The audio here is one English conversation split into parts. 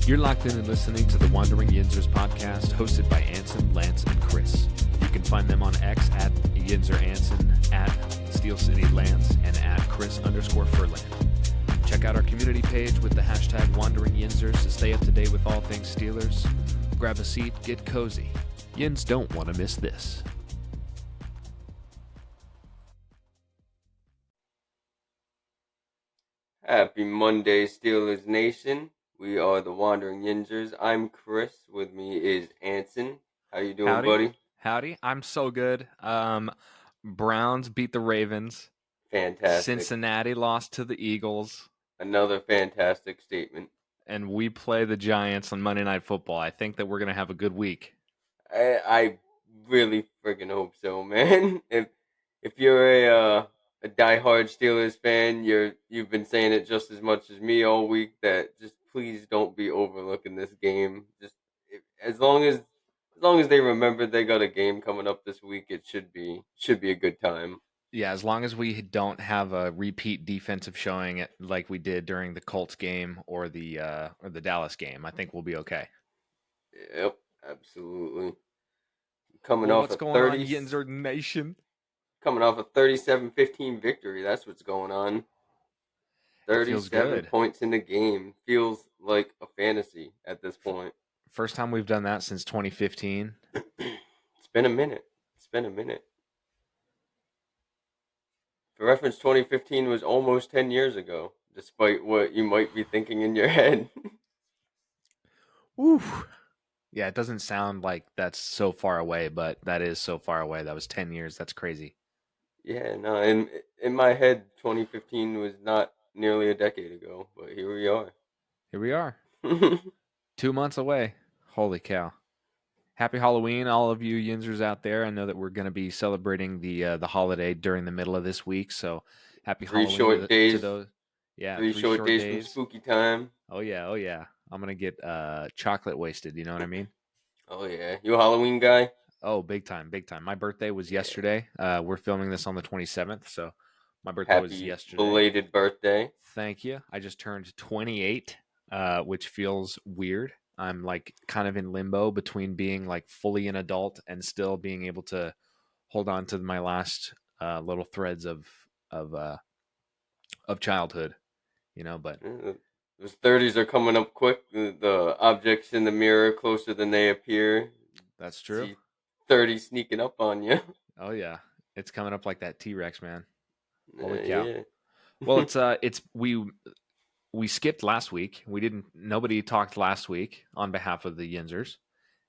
You're locked in and listening to the Wandering Yinzers podcast, hosted by Anson, Lance, and Chris. You can find them on X at Yinzer Anson, at Steel City Lance, and at Chris_Furlan. Check out our community page with the hashtag Wandering Yinzers to stay up to date with all things Steelers. Grab a seat, get cozy. Yins don't want to miss this. Happy Monday, Steelers Nation. We are the Wandering Yinzers. I'm Chris. With me is Anson. How you doing, buddy? Howdy. I'm so good. Browns beat the Ravens. Fantastic. Cincinnati lost to the Eagles. Another fantastic statement. And we play the Giants on Monday Night Football. I think that we're going to have a good week. I really friggin' hope so, man. If you're a diehard Steelers fan, you've been saying it just as much as me all week that just please don't be overlooking this game. Just as long as they remember they got a game coming up this week, it should be a good time. Yeah, as long as we don't have a repeat defensive showing like we did during the Colts game or the Dallas game, I think we'll be okay. Yep, absolutely. Coming off what's a going 30 on, Yinzer Nation? Coming off a 37-15 victory. That's what's going on. 37 points in the game. Feels like a fantasy at this point. First time we've done that since 2015. It's been a minute. For reference, 2015 was almost 10 years ago, despite what you might be thinking in your head. Oof. Yeah, it doesn't sound like that's so far away, but that is so far away. That was 10 years. That's crazy. Yeah, no, in my head, 2015 was not nearly a decade ago, but here we are. 2 months away. Holy cow. Happy Halloween, all of you Yinzers out there. I know that we're going to be celebrating the holiday during the middle of this week, so happy Halloween to those. Yeah, 3 short days from spooky time. Oh yeah. I'm going to get chocolate wasted, you know what I mean? Oh yeah. You a Halloween guy? Oh, big time. My birthday was yesterday. We're filming this on the 27th, so my birthday was yesterday. Belated birthday. Thank you. I just turned 28, which feels weird. I'm like kind of in limbo between being like fully an adult and still being able to hold on to my last little threads of childhood, you know. But those 30s are coming up quick. The objects in the mirror closer than they appear. That's true. See 30 sneaking up on you. Oh yeah, it's coming up like that T-Rex, man. Holy cow! Yeah. Well, we skipped last week. Nobody talked last week on behalf of the Yinzers.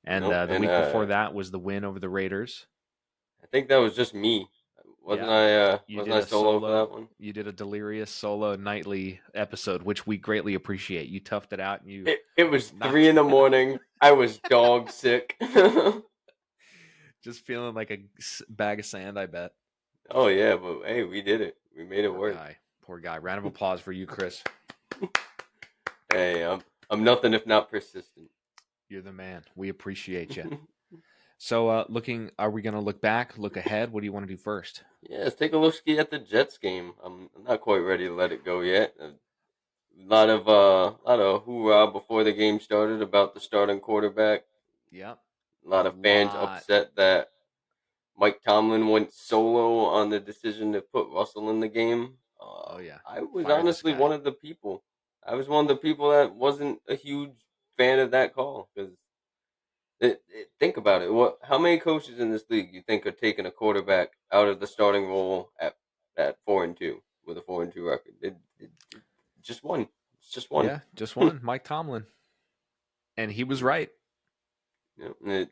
And the week before that was the win over the Raiders. I think that was just me. Wasn't I solo for that one? You did a delirious solo nightly episode, which we greatly appreciate. You toughed it out. And it was 3 a.m. I was dog sick. Just feeling like a bag of sand, I bet. Oh, yeah, but hey, we did it. We made it work. Poor guy. Round of applause for you, Chris. Hey, I'm nothing if not persistent. You're the man. We appreciate you. So, are we going to look back, look ahead? What do you want to do first? Yeah, let's take a look at the Jets game. I'm not quite ready to let it go yet. A lot of hoorah before the game started about the starting quarterback. Yep. A lot of fans upset that Mike Tomlin went solo on the decision to put Russell in the game. Oh yeah. I was honestly one of the people. I was one of the people that wasn't a huge fan of that call because think about it. How many coaches in this league you think are taking a quarterback out of the starting role at 4-2 with a 4-2 record? Just one. It's just one. Yeah, just one. Mike Tomlin, and he was right. Yeah,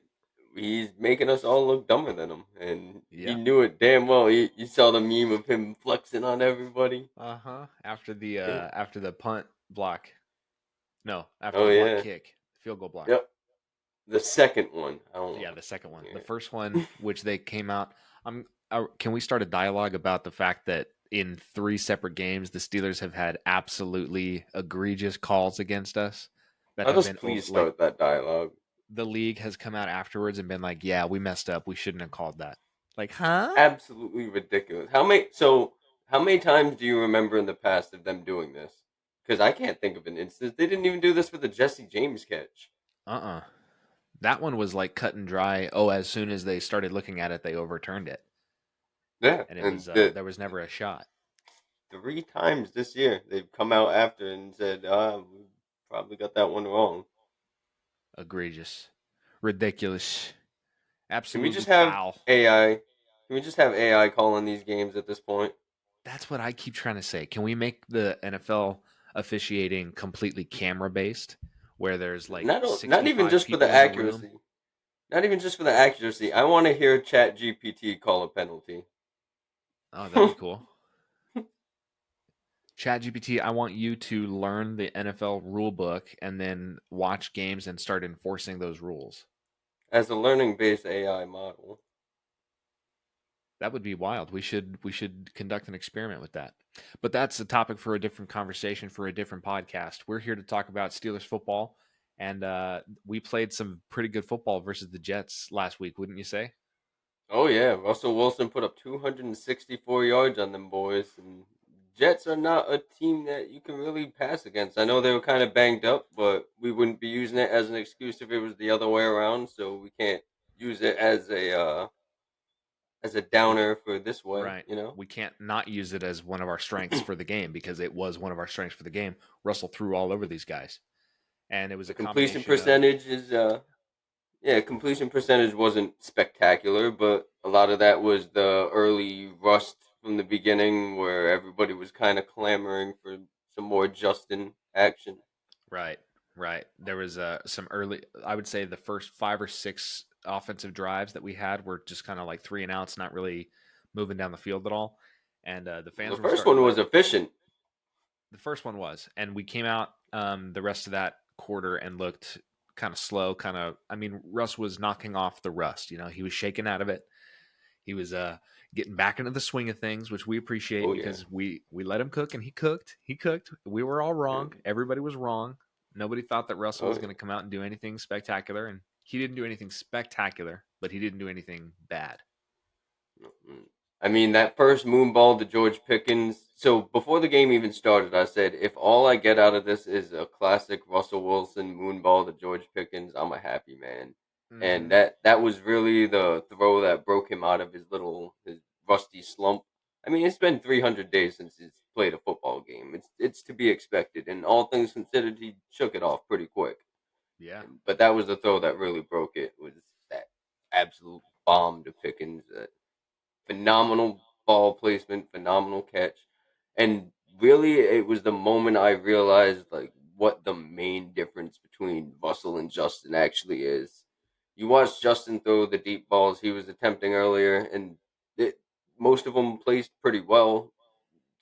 he's making us all look dumber than him, and he knew it damn well. You saw the meme of him flexing on everybody. After the punt block. No, after the block kick, field goal block. Yep. The second one. The second one. Yeah. The first one, which they came out. Can we start a dialogue about the fact that in 3 separate games, the Steelers have had absolutely egregious calls against us? Please start that dialogue. The league has come out afterwards and been like, "Yeah, we messed up. We shouldn't have called that." Like, huh? Absolutely ridiculous. How many times do you remember in the past of them doing this? Because I can't think of an instance. They didn't even do this for the Jesse James catch. Uh-uh. That one was like cut and dry. Oh, as soon as they started looking at it, they overturned it, Yeah, and it and was there was never a shot. 3 times this year they've come out after and said, we probably got that one wrong. Egregious, ridiculous, Can we absolutely just have foul. AI? Can we just have AI calling these games at this point? That's what I keep trying to say. Can we make the NFL officiating completely camera based, where there's like Not even 65 just for the people in the room? accuracy. Not even just for the accuracy. I want to hear Chat GPT call a penalty. Oh, that'd be cool. ChatGPT, I want you to learn the NFL rule book and then watch games and start enforcing those rules. As a learning based AI model. That would be wild. We should conduct an experiment with that. But that's a topic for a different conversation for a different podcast. We're here to talk about Steelers football, and we played some pretty good football versus the Jets last week, wouldn't you say? Oh yeah, Russell Wilson put up 264 yards on them boys, and Jets are not a team that you can really pass against. I know they were kind of banged up, but we wouldn't be using it as an excuse if it was the other way around. So we can't use it as a We downer for this way. right. You know, We can't not use it as one of our strengths for the game because it was one of our strengths for the game. Russell threw all over these guys, and it was the a completion combination of percentage is yeah, completion percentage wasn't spectacular, but a lot of that was the early rust from the beginning where everybody was kind of clamoring for some more Justin action. right, right. There was some early. I would say the first 5 or 6 offensive drives that we had were just kind of like three and outs, not really moving down the field at all. And the The fans were first starting to one let was efficient. the first one was, and we came out the rest of that quarter and looked kind of slow. Kind of, I mean, Russ was knocking off the rust. You know, he was shaking out of it. He was getting back into the swing of things, which we appreciate Oh yeah. because we let him cook and he cooked. He cooked. We were all Yeah. wrong. Everybody was wrong. Nobody thought that Russell Oh was yeah. going to come out and do anything spectacular, and he didn't do anything spectacular, but he didn't do anything bad. Mm. I mean, that first moon ball to George Pickens. So before the game even started, I said, if all I get out of this is a classic Russell Wilson moon ball to George Pickens, I'm a happy man. And Mm-hmm. that was really the throw that broke him out of his rusty slump. I mean, it's been 300 days since he's played a football game. It's to be expected, and all things considered, he shook it off pretty quick. Yeah. But that was the throw that really broke it. Was that absolute bomb to Pickens? Phenomenal ball placement, phenomenal catch, and really, it was the moment I realized like what the main difference between Russell and Justin actually is. You watched Justin throw the deep balls he was attempting earlier, and it, most of them placed pretty well.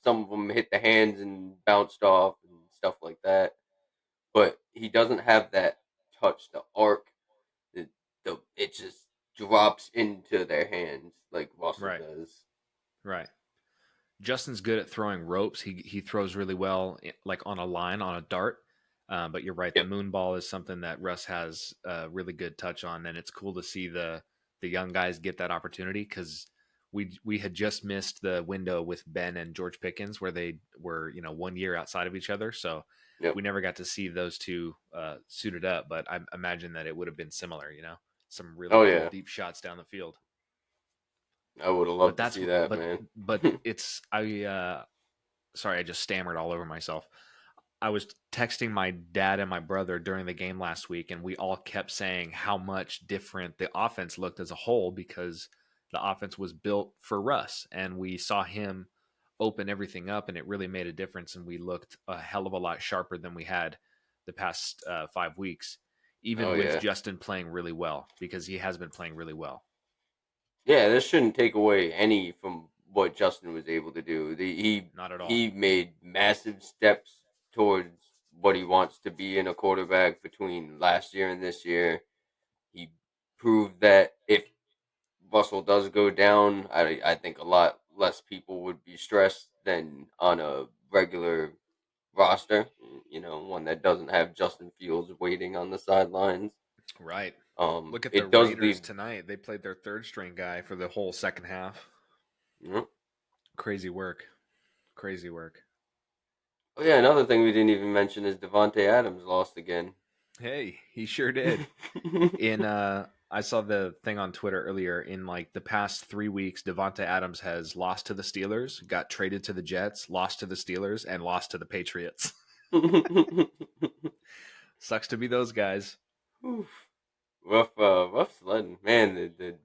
Some of them hit the hands and bounced off and stuff like that. But he doesn't have that touch, the arc. It, it just drops into their hands like Russell Right. does. Right. Justin's good at throwing ropes. He throws really well, like on a line on a dart. But you're right. The Yep. moon ball is something that Russ has a really good touch on, and it's cool to see the young guys get that opportunity because we had just missed the window with Ben and George Pickens where they were 1 year outside of each other. So Yep. we never got to see those two suited up. But I imagine that it would have been similar. Some really Oh cool yeah. deep shots down the field. I would have But loved to that's see that, but man. but it's I sorry, I just stammered all over myself. I was texting my dad and my brother during the game last week, and we all kept saying how much different the offense looked as a whole because the offense was built for Russ, and we saw him open everything up, and it really made a difference. And we looked a hell of a lot sharper than we had the past 5 weeks, Oh even with yeah. Justin playing really well because he has been playing really well. Yeah, this shouldn't take away any from what Justin was able to do. Not at all. He made massive steps towards what he wants to be in a quarterback between last year and this year. He proved that if Russell does go down, I think a lot less people would be stressed than on a regular roster. You know, one that doesn't have Justin Fields waiting on the sidelines. Right. Look at the It does Raiders leave. tonight. They played their third string guy for the whole second half. You know, Crazy work. Crazy work. Oh yeah, another thing we didn't even mention is Devonte Adams lost again. Hey, he sure did. In I saw the thing on Twitter earlier. In like the past 3 weeks, Devonte Adams has lost to the Steelers, got traded to the Jets, lost to the Steelers, and lost to the Patriots. Sucks to be those guys. Oof. Rough sledding. Man, the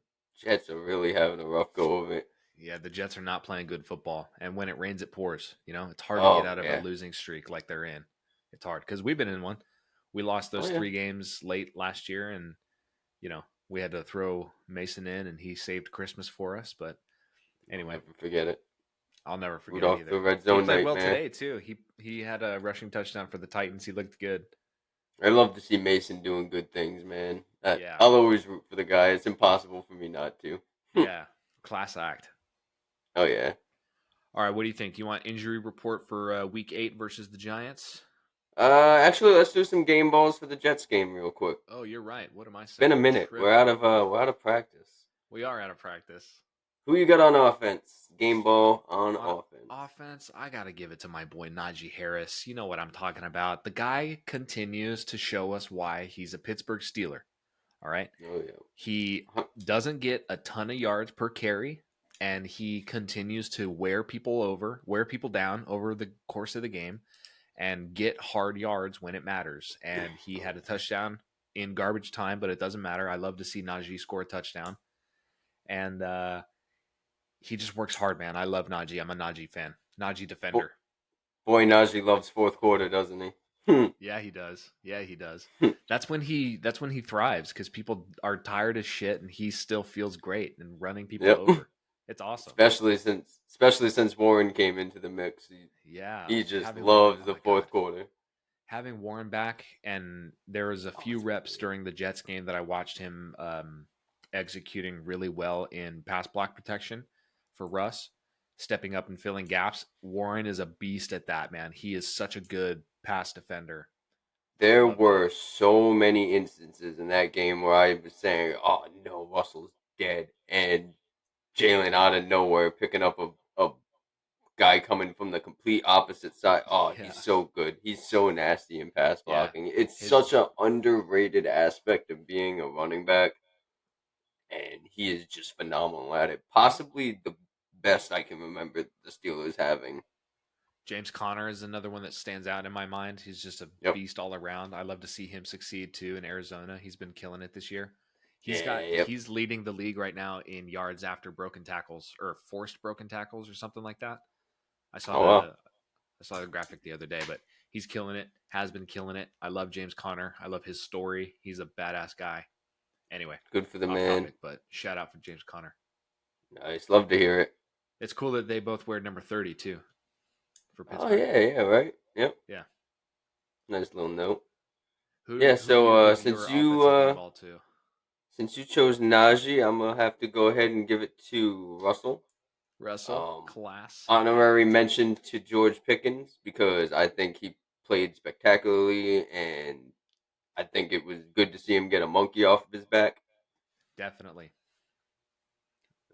Jets are really having a rough go of it. Yeah, the Jets are not playing good football, and when it rains, it pours. You know, it's hard to get Oh out of a yeah. losing streak like they're in. It's hard because we've been in one. We lost Oh those yeah. 3 games late last year, and we had to throw Mason in, and he saved Christmas for us. But I'll anyway, never forget it. I'll never forget it Rudolph the either. Red He Zone played well nightmare. today too. He had a rushing touchdown for the Titans. He looked good. I love to see Mason doing good things, man. Yeah, I'll always root for the guy. It's impossible for me not to. yeah, class act. Oh yeah. All right, what do you think? You want injury report for Week 8 versus the Giants? Actually, let's do some game balls for the Jets game real quick. Oh, you're right. What am I It's been a saying? minute. Tripping. We're out of practice. We are out of practice. Who you got on offense? Game ball on On offense. offense, I got to give it to my boy Najee Harris. You know what I'm talking about. The guy continues to show us why he's a Pittsburgh Steeler. All right. Oh yeah. He doesn't get a ton of yards per carry, and he continues to wear people down over the course of the game and get hard yards when it matters. And he had a touchdown in garbage time, but it doesn't matter. I love to see Najee score a touchdown. And he just works hard, man. I love Najee. I'm a Najee fan. Najee Bo- defender. Boy, Najee loves fourth quarter, doesn't he? Yeah, he does. Yeah, he does. That's when he thrives because people are tired as shit and he still feels great and running people Yep. over. It's awesome. Especially since Warren came into the mix, Yeah, he just having Warren. loves Oh the my god, fourth quarter. having Warren back, and there was a Oh, few it's reps unbelievable. during the Jets game that I watched him executing really well in pass block protection for Russ, stepping up and filling gaps. Warren is a beast at that, man. He is such a good pass defender. I There love that. were so many instances in that game where I was saying, "Oh no, Russell's dead," and Jalen out of nowhere picking up a guy coming from the complete opposite side. Oh, Yeah, he's so good. He's so nasty in pass yeah. blocking. It's His such an underrated aspect of being a running back, and he is just phenomenal at it. Possibly the best I can remember the Steelers having. James Conner is another one that stands out in my mind. He's just a Yep. beast all around. I love to see him succeed too in Arizona. He's been killing it this year. Yeah. Yep. He's leading the league right now in yards after broken tackles or forced broken tackles or something like that. I saw Oh wow. the I saw the graphic the other day, but he's killing it. Has been killing it. I love James Conner. I love his story. He's a badass guy. Anyway, Good for the off man. topic, but shout out for James Conner. Nice. Love to hear it. It's cool that they both wear number 30 too for Oh Pittsburgh. yeah. Yeah. Right. Yep. Yeah. Nice little note. Who Yeah. who do you So give your offensive game ball to? since you chose Najee, I'm gonna have to go ahead and give it to Russell. Russell, Um, class honorary act. mention to George Pickens because I think he played spectacularly, and I think it was good to see him get a monkey off of his back. Definitely.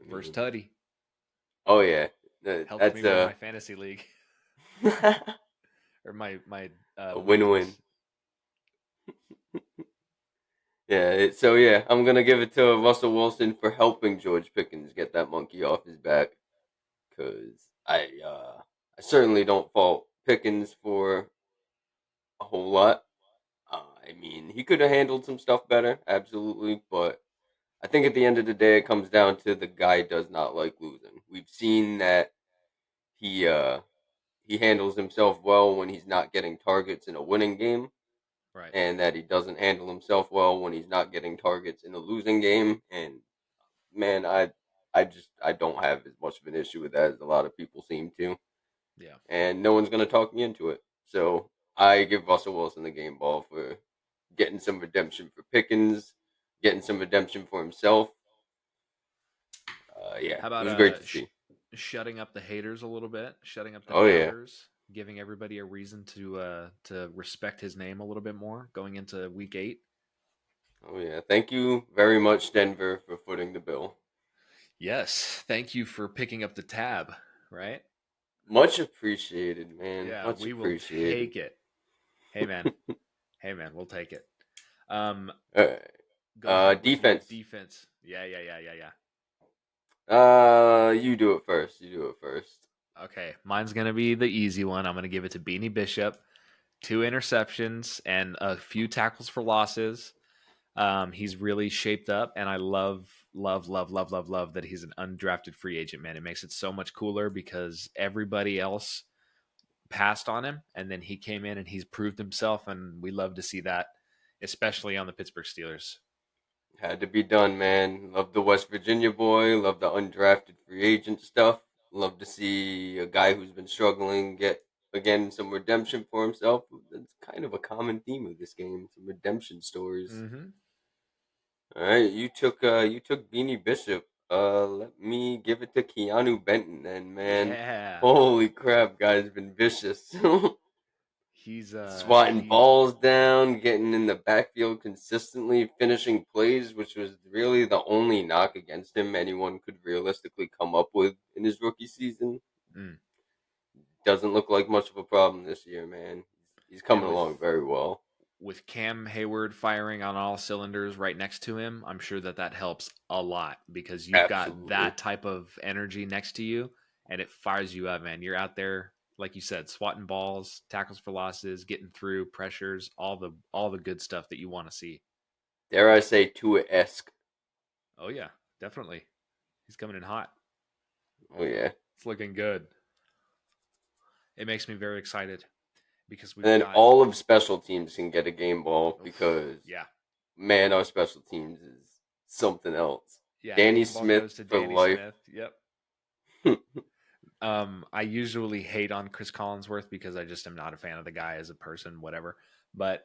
I First mean, tutty. oh yeah, Helped me that's win my fantasy league a or my win-win. weeklies. Yeah, so yeah, I'm gonna give it to Russell Wilson for helping George Pickens get that monkey off his back because I certainly don't fault Pickens for a whole lot. I mean, he could have handled some stuff better, absolutely, but I think at the end of the day, it comes down to the guy does not like losing. We've seen that he uh, he handles himself well when he's not getting targets in a winning game, Right. and that he doesn't handle himself well when he's not getting targets in a losing game. And man, I don't have as much of an issue with that as a lot of people seem to, Yeah. and no one's gonna talk me into it. So I give Russell Wilson the game ball for getting some redemption for Pickens, getting some redemption for himself. Yeah, How it about was great to see. shutting up the haters a little bit, shutting up the Oh yeah, doubters, giving everybody a reason to respect his name a little bit more going into week 8? oh yeah. Thank you very much, Denver, for footing the bill. Yes. Thank you for picking up the tab, right? Much appreciated, man. Yeah, Much we will appreciated. take it. Hey man, hey man, we'll take it. Um, All right. go ahead with your Defense. defense. Yeah. You do it first. You do it first. Okay, mine's gonna be the easy one. I'm gonna give it to Beanie Bishop. 2 interceptions and a few tackles for losses. He's really shaped up, and I love that he's an undrafted free agent. Man, it makes it so much cooler because everybody else passed on him, and then he came in and he's proved himself, and we love to see that, especially on the Pittsburgh Steelers. Had to be done, man. Love the West Virginia boy. Love the undrafted free agent stuff. Love to see a guy who's been struggling get again some redemption for himself. That's kind of a common theme of this game. Some redemption stories. Mm-hmm. All right, you took Beanie Bishop. Let me give it to Keanu Benton then, man. Yeah, Holy crap, guy's been vicious. Swatting he balls down, getting in the backfield consistently, finishing plays, which was really the only knock against him anyone could realistically come up with in his rookie season. mm. Doesn't look like much of a problem this year, man. He's And coming along very well. with Cam Hayward firing on all cylinders right next to him, I'm sure that helps a lot because you've got Absolutely. that type of energy next to you and it fires you up, man. You're out there, like you said, swatting balls, tackles for losses, getting through pressures, all the good stuff that you want to see. Dare I say Tua-esque. Oh yeah, definitely. He's coming in hot. Oh yeah. It's looking good. It makes me very excited because we've And then got all of special teams can get a game ball oof, because yeah. man, our special teams is something else. Yeah, Danny game ball Smith goes to for Danny life. Smith. Yep. I usually hate on Chris Collinsworth because I just am not a fan of the guy as a person, whatever. But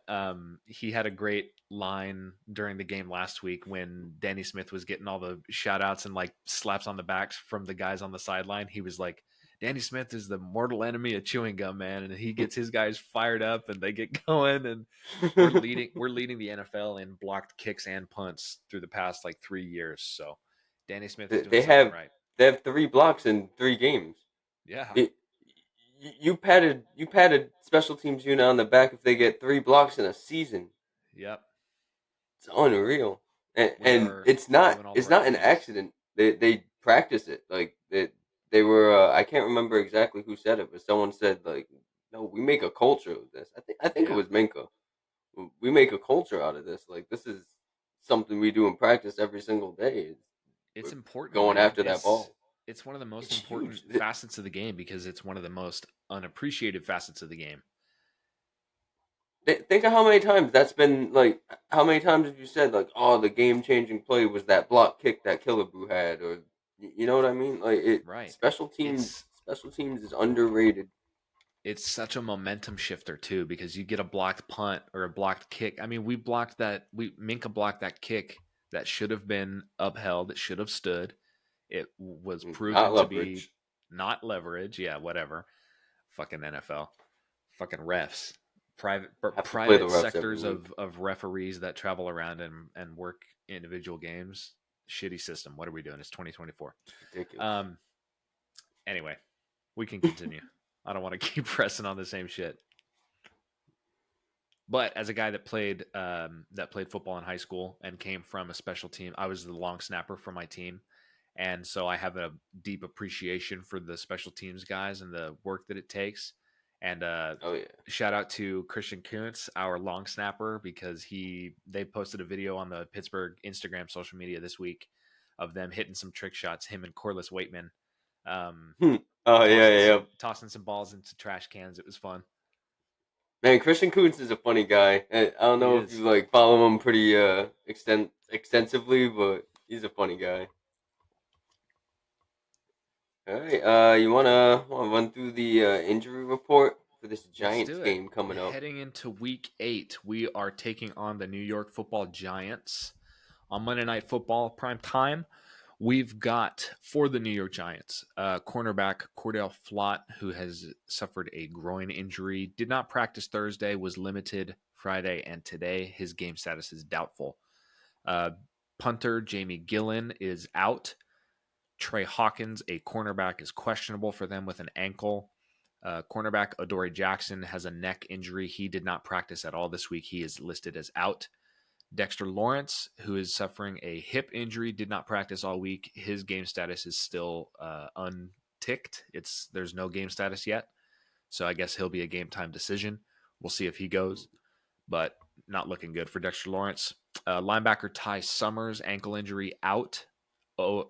he had a great line during the game last week when Danny Smith was getting all the shout outs and like slaps on the backs from the guys on the sideline. He was like, Danny Smith is the mortal enemy of chewing gum, man. And he gets his guys fired up and they get going. And we're leading the NFL in blocked kicks and punts through the past like 3 years. So Danny Smith is doing they something have right. they have 3 blocks in 3 games. Yeah. It, you patted special teams unit on the back if they get 3 blocks in a season. Yep. It's unreal, We and are doing all the it's right not an things. accident. They practice it like they were. I can't remember exactly who said it, but someone said like, no, we make a culture of this. I think it Yeah. was Minka. We make a culture out of this. Like this is something we do in practice every single day. It's We're important, going man. after that It's ball. it's one of the most It's huge. important facets of the game because it's one of the most unappreciated facets of the game. Think of how many times that's been like. How many times have you said like, "Oh, the game-changing play was that block kick that Killaboo had," or you know what I mean? Like it. Right. It's Special teams is underrated. it's such a momentum shifter too because you get a blocked punt or a blocked kick. I mean, we blocked that we Minka blocked that kick that should have been upheld, it should have stood. It was Not proven to be leverage. not leverage. Yeah, whatever. Fucking NFL. Fucking refs. Private Have to play the private refs every sectors week. of referees that travel around and work individual games. Shitty system. What are we doing? It's 2024. It's ridiculous. Um anyway, we can continue. I don't want to keep pressing on the same shit. But as a guy that played football in high school and came from a special team, I was the long snapper for my team, and so I have a deep appreciation for the special teams guys and the work that it takes. And Oh yeah. shout out to Christian Kuntz, our long snapper, because they posted a video on the Pittsburgh Instagram social media this week of them hitting some trick shots. Him and Corliss Waitman Oh yeah, tossing yeah, yeah. some balls into trash cans. It was fun. Man, Christian Kuntz is a funny guy. I don't He know if you is. like follow him pretty extensively, but he's a funny guy. All right. You wanna run through the injury report for this Let's Giants do it. game coming up? Heading into week 8, we are taking on the New York Football Giants on Monday Night Football prime time. We've got for the New York Giants, cornerback Cordell Flott, who has suffered a groin injury, did not practice Thursday, was limited Friday and today. His game status is doubtful. Uh, Punter Jamie Gillen is out. Trey Hawkins, a cornerback, is questionable for them with an ankle. Cornerback Adoree Jackson has a neck injury. He did not practice at all this week. He is listed as out. Dexter Lawrence, who is suffering a hip injury, did not practice all week. His game status is still unticked. There's no game status yet, so I guess he'll be a game time decision. We'll see if he goes, but not looking good for Dexter Lawrence. Linebacker Ty Summers, ankle injury, out.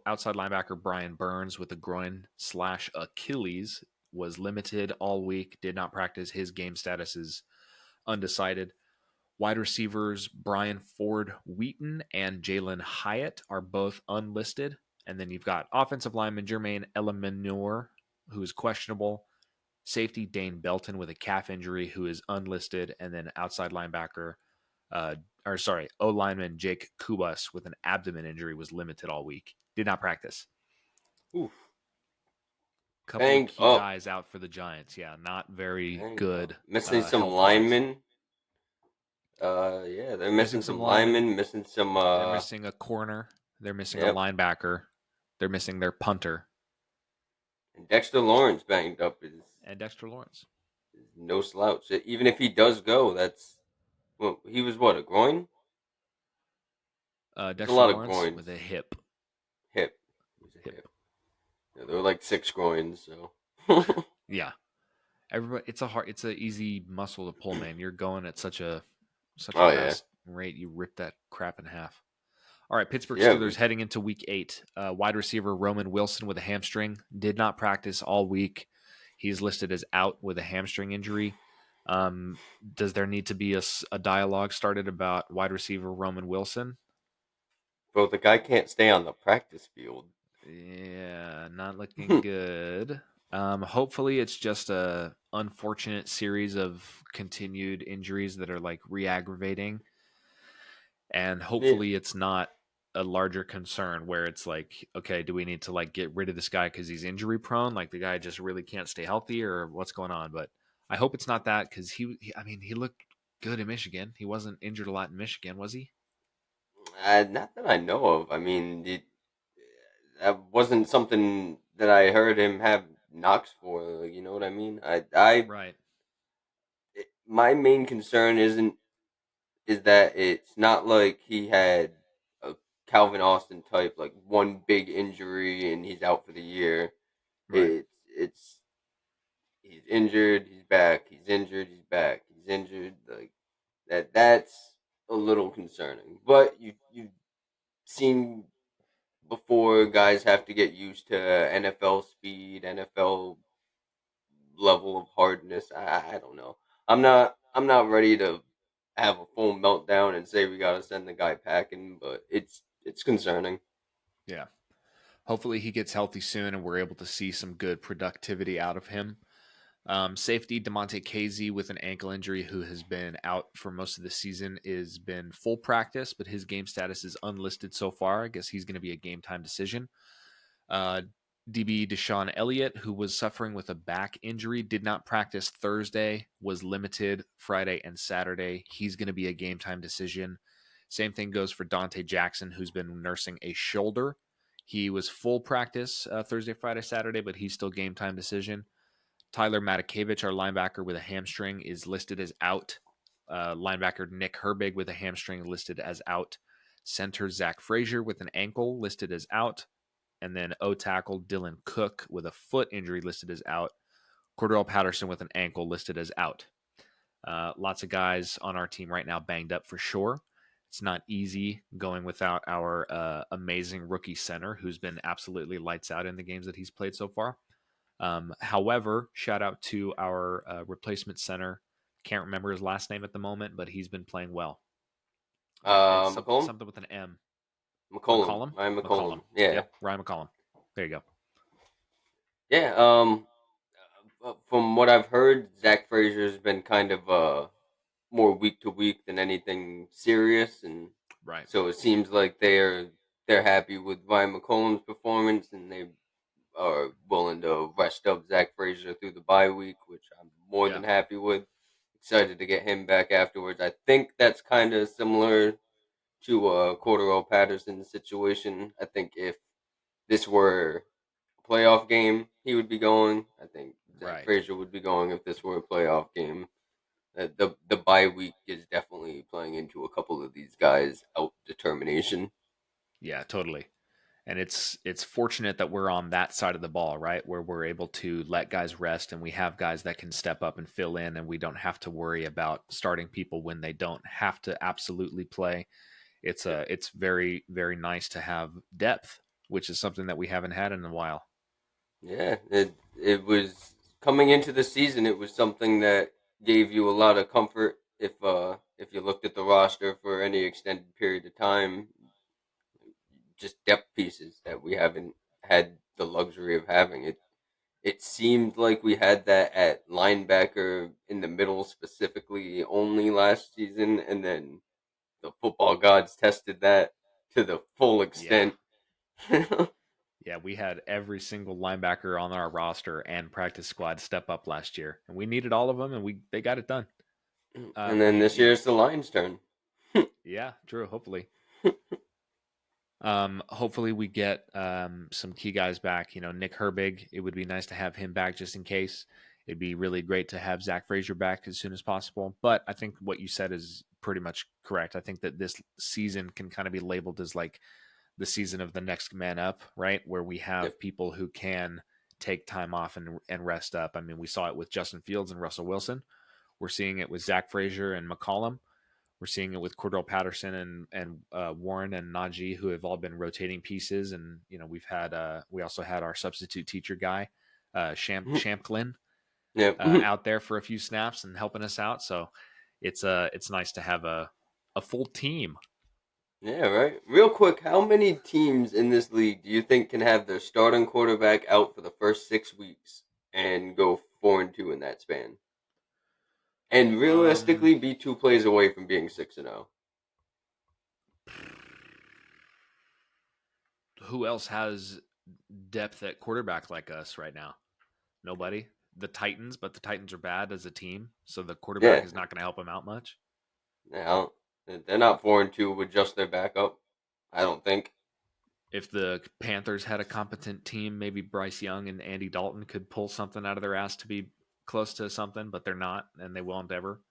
Outside linebacker Brian Burns with a groin/Achilles was limited all week, did not practice. His game status is undecided. Wide receivers Brian Ford Wheaton and Jalen Hyatt are both unlisted. And then you've got offensive lineman Jermaine Elemenor, who is questionable. Safety Dane Belton with a calf injury, who is unlisted. And then outside linebacker, O lineman Jake Kubas with an abdomen injury was limited all week. Did not practice. Oof. Couple of Banged key up. guys out for the Giants. Yeah, not very Banged up. good Missing some health wise. linemen. Yeah, they're Missing missing some some linemen. linemen, missing some They're missing a corner. They're missing a yep. linebacker. They're missing their punter. And Dexter Lawrence banged up And Dexter Lawrence. is no slouch. Even if he does go, he was what, a groin? There's a Dexter lot of Lawrence groins. with a hip. Hip. It was a Hip. hip. Yeah, there were like 6 groins, so Yeah. Everybody, it's an easy muscle to pull, man. You're going at such a oh yeah. fast rate. You rip that crap in half. All right, Pittsburgh Yeah, Steelers heading into week 8. Wide receiver Roman Wilson with a hamstring did not practice all week. He's listed as out with a hamstring injury. Does there need to be a dialogue started about wide receiver Roman Wilson? bro, the guy can't stay on the practice field. Yeah, not looking good. Hopefully it's just a unfortunate series of continued injuries that are like re-aggravating, and Yeah. hopefully it's not a larger concern where it's like, okay, do we need to like get rid of this guy because he's injury prone? Like the guy just really can't stay healthy, or what's going on? But I hope it's not that because I mean, he looked good in Michigan. He wasn't injured a lot in Michigan, was he? Not that I know of. I mean, that wasn't something that I heard him have knocks for. You know what I mean? Right, My main concern is that it's not like he had a Calvin Austin type, like one big injury and he's out for the year. right. It's he's injured, he's back, he's injured, he's back, he's injured. Like that's a little concerning. But you've seen before guys have to get used to NFL speed, NFL level of hardness. I don't know. I'm not ready to have a full meltdown and say we gotta send the guy packing, but it's concerning. Yeah. Hopefully he gets healthy soon and we're able to see some good productivity out of him. Safety Demonte Casey with an ankle injury, who has been out for most of the season, is been full practice, but his game status is unlisted so far. I guess he's going to be a game time decision. Uh, DB Deshaun Elliott, who was suffering with a back injury, did not practice Thursday, was limited Friday and Saturday. He's going to be a game time decision. Same thing goes for Dante Jackson, who's been nursing a shoulder. He was full practice Thursday, Friday, Saturday, but he's still game time decision. Tyler Matakevich, our linebacker with a hamstring, is listed as out. Linebacker Nick Herbig with a hamstring listed as out. Center Zach Frazier with an ankle listed as out. And then O tackle Dylan Cook with a foot injury listed as out. Cordell Patterson with an ankle listed as out. Lots of guys on our team right now banged up for sure. It's not easy going without our amazing rookie center who's been absolutely lights out in the games that he's played so far. However, shout out to our replacement center. Can't remember his last name at the moment, but he's been playing well. It's McCollum, something with an M. McCollum, McCollum? Ryan McCollum. McCollum. Yeah, Yep, Ryan McCollum. There you go. yeah. From what I've heard, Zach Frazier's been kind of more week to week than anything serious, and Right. so it seems like they're happy with Ryan McCollum's performance, and they are willing to rest up Zach Frazier through the bye week, which I'm more Yeah. than happy with. Excited to get him back afterwards. I think that's kind of similar to Cordero Patterson's situation. I think if this were a playoff game, he would be going. I think Zach Right. Frazier would be going if this were a playoff game. The bye week is definitely playing into a couple of these guys' out determination. Yeah, totally. And it's fortunate that we're on that side of the ball, right? Where we're able to let guys rest and we have guys that can step up and fill in and we don't have to worry about starting people when they don't have to absolutely play. Yep. It's very very nice to have depth, which is something that we haven't had in a while. Yeah, it was coming into the season. It was something that gave you a lot of comfort if you looked at the roster for any extended period of time. Just depth pieces that we haven't had the luxury of having. It seemed like we had that at linebacker in the middle specifically only last season, and then the football gods tested that to the full Yeah. extent. And Yeah, we had every single linebacker on our roster and practice squad step up last year, and we needed all of them, and we they got it done. then this year it's the Lions' turn. Yeah, true. Hopefully, hopefully we get some key guys back. You know, Nick Herbig. It would be nice to have him back just in case. It'd be really great to have Zach Frazier back as soon as possible. But I think what you said is pretty much correct. I think that this season can kind of be labeled as like the season of the next man up, right? Where we Yep. have people who can take time off and rest up. I mean, we saw it with Justin Fields and Russell Wilson. We're seeing it with Zach Frazier and McCollum. We're seeing it with Cordell Patterson and Warren and Najee, who have all been rotating pieces. And you know, we also had our substitute teacher guy, Shampklin, Yep. out there for a few snaps and helping us out. So it's nice to have a full team. Yeah, right. Real quick, how many teams in this league do you think can have their starting quarterback out for the first 6 weeks and go 4-2 in that span? And Um, realistically be 2 plays away from being 6-0. who else has depth at quarterback like us right now? Nobody. The Titans, but the Titans are bad as a team, so the quarterback Yeah. is not going to help them out much. Now they're not 4-2 with just their backup. I don't think. If the Panthers had a competent team, maybe Bryce Young and Andy Dalton could pull something out of their ass to be close to something, but they're not, and they won't ever.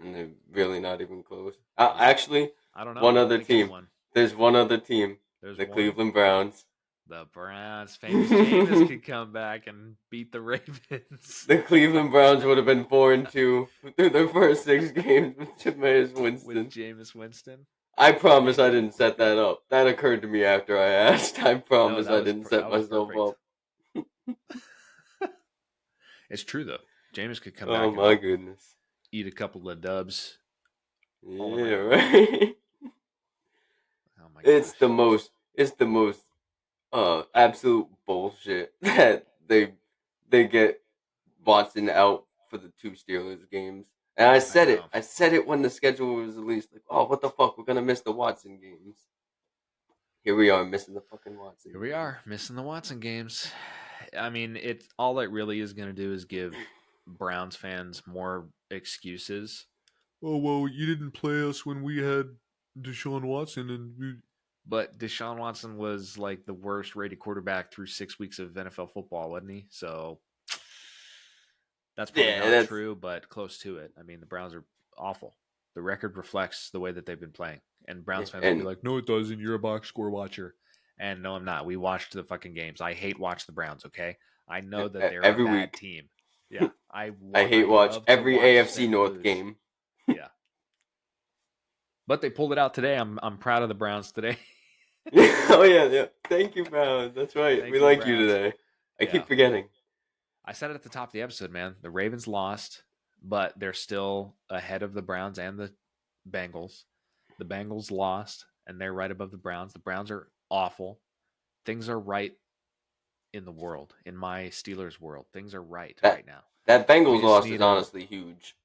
And they're really not even close. Yeah, Actually, I don't know. one They other might get team. one. There's one other team. There's The one. Cleveland Browns. The Browns, famous Jameis could come back and beat the Ravens The Cleveland Browns would have been 4-2 through their first 6 games with Jameis with Winston. Jameis Winston. I promise I Maybe. didn't set that up. That occurred to me after I asked. I No, promise I didn't set that was myself perfect. up. It's true though. Jameis could come Oh back my and goodness. eat a couple of dubs all Yeah, around. right. Oh my It's the gosh. most. It's the most absolute bullshit that they get Watson out for the 2 Steelers games. And I I said it. know. I said it when the schedule was released. Like, oh, what the fuck? We're gonna miss the Watson games. Here we are missing the fucking Here Watson we games. are missing the Watson games. I mean, it all it really is going to do is give Browns fans more excuses. Oh well, you didn't play us when we had Deshaun Watson, but Deshaun Watson was like the worst rated quarterback through 6 weeks of NFL football, wasn't he? So that's probably Yeah, not that's true, but close to it. I mean, the Browns are awful. The record reflects the way that they've been playing. And yeah, Browns fans will be and like, no, it doesn't. You're a box score watcher. And no, I'm not. We watched the fucking games. I hate watch the Browns, okay? I know that they're a every bad week. team. Yeah. I hate I watch love to every watch AFC them North lose. game. Yeah. But they pulled it out today. I'm proud of the Browns today. Oh yeah, yeah. Thank you, Browns. That's right. We Thank you, like you Browns. today. I Yeah. keep forgetting. I said it at the top of the episode, man. The Ravens lost, but they're still ahead of the Browns and the Bengals. The Bengals lost, and they're right above the Browns. The Browns are awful. Things are right in the world, in my Steelers world. Things are That right now. that We Bengals just loss is need a honestly huge.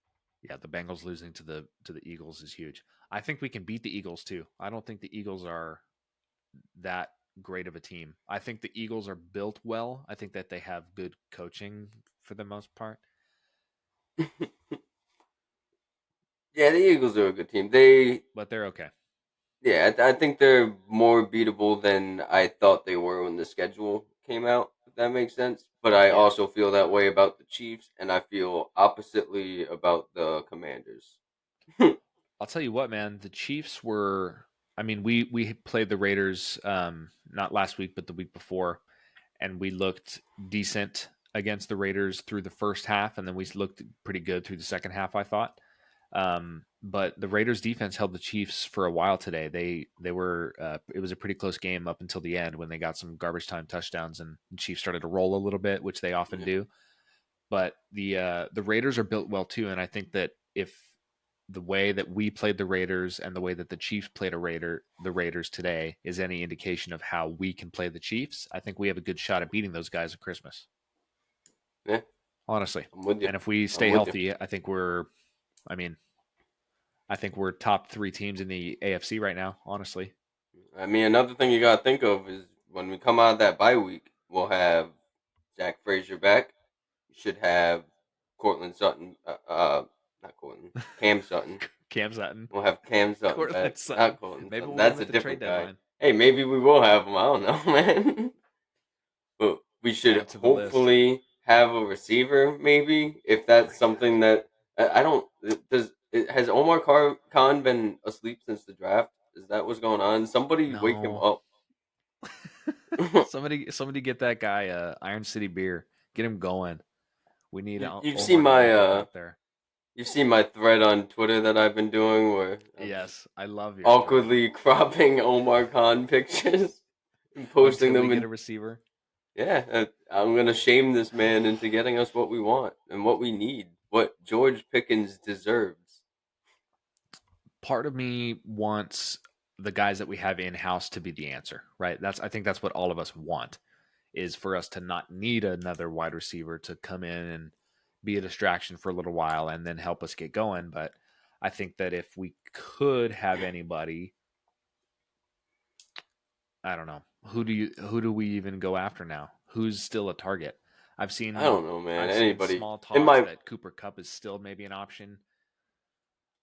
yeah. The Bengals losing to the Eagles is huge. I think we can beat the Eagles too. I don't think the Eagles are that great of a team. I think the Eagles are built well. I think that they have good coaching for the most part. Yeah, the Eagles are a good team. They But they're okay. Yeah, I think they're more beatable than I thought they were when the schedule came out, if that makes sense. But I Yeah. also feel that way about the Chiefs, and I feel oppositely about the Commanders. I'll tell you what, man, the Chiefs were I mean, we played the Raiders not last week but the week before, and we looked decent against the Raiders through the first half, and then we looked pretty good through the second half, I thought. But the Raiders defense held the Chiefs for a while today. They were it was a pretty close game up until the end when they got some garbage time touchdowns and the Chiefs started to roll a little bit, which they often Yeah. do. But the Raiders are built well too, and I think that if the way that we played the Raiders and the way that the Chiefs played the Raiders today is any indication of how we can play the Chiefs, I think we have a good shot at beating those guys at Christmas. Yeah, Honestly. I'm with you. And if we I'm stay with you. healthy, I mean, I think we're top 3 teams in the AFC right now, honestly. I mean, another thing you gotta think of is when we come out of that bye week, we'll have Zach Frazier back. We should have Cortland Sutton, not Cortland, Cam Sutton. Cam Sutton, We'll have Cam Sutton Cortland back, Sutton. not Cortland Maybe Sutton. we'll get That's him a at the trade different guy. deadline. Hey, maybe we will have him. I don't know, man. But we should Add to the list. hopefully have a receiver, maybe if Oh my that's god. something that I don't. Has Omar Khan been asleep since the draft? Is that what's going on? Somebody wake him No. up. Somebody get that guy Iron City beer. Get him going. We need You've seen Omar to get back out there. you've seen my thread on Twitter that I've been doing where I'm just Yes, I love your thread. awkwardly cropping Omar Khan pictures and posting Until we them get a in. receiver. Yeah, I'm gonna shame this man into getting us what we want and what we need, what George Pickens deserves. Part of me wants the guys that we have in house to be the answer, right? I think that's what all of us want is for us to not need another wide receiver to come in and be a distraction for a little while and then help us get going. But I think that if we could have anybody, I don't know. Who do we even go after now? Who's still a target? I've I seen don't know, man. I've seen Anybody small in talks my that Cooper Cup is still maybe an option.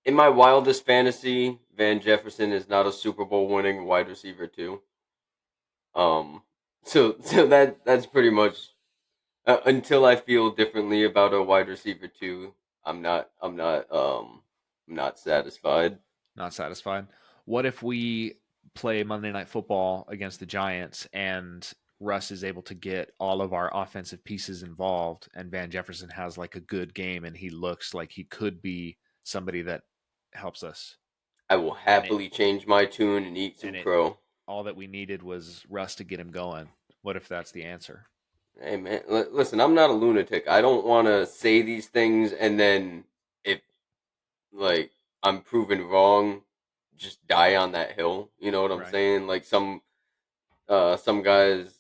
in my wildest fantasy, Van Jefferson is not a Super Bowl winning wide receiver too. Um, so that's pretty much until I feel differently about a wide receiver too. I'm not satisfied. Not satisfied. What if we play Monday Night Football against the Giants and Russ is able to get all of our offensive pieces involved and Van Jefferson has like a good game and he looks like he could be somebody that helps us. I will And it happily change my tune and eat some and it crow. all that we needed was Russ to get him going. What if that's the answer? Hey man, listen, I'm not a lunatic. I don't want to say these things and then if like I'm proven wrong, just die on that hill. You know what I'm Right. saying? Like some guys,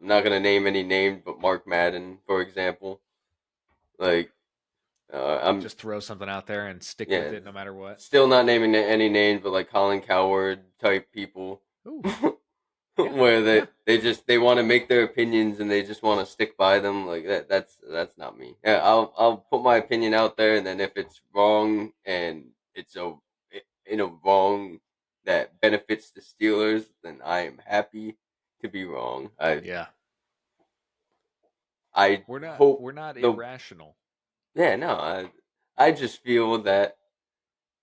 I'm not gonna name any names, but Mark Madden, for example, like I'm Just throw something out there and stick with yeah, it no matter what. still not naming any names, but like Colin Coward type people. Ooh, yeah. Where Yeah. they want to make their opinions and they just want to stick by them like that's not me. Yeah, I'll put my opinion out there and then if it's wrong and it's in a wrong that benefits the Steelers, then I am happy to be wrong. Yeah. I We're not hope we're not the irrational. yeah, no, I just feel that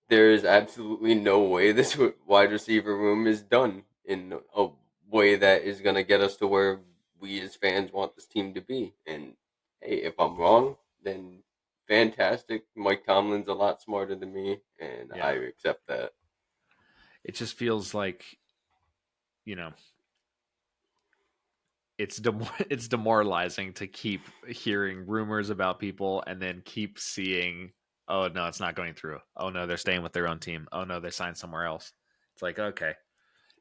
there is absolutely no way this wide receiver room is done in a way that is going to get us to where we as fans want this team to be. And hey, if I'm wrong, then fantastic. Mike Tomlin's a lot smarter than me, and I Yeah. accept that. It just feels like, you know, it's demoralizing to keep hearing rumors about people and then keep seeing, oh no, it's not going through. Oh no, they're staying with their own team. Oh no, they signed somewhere else. It's like, okay,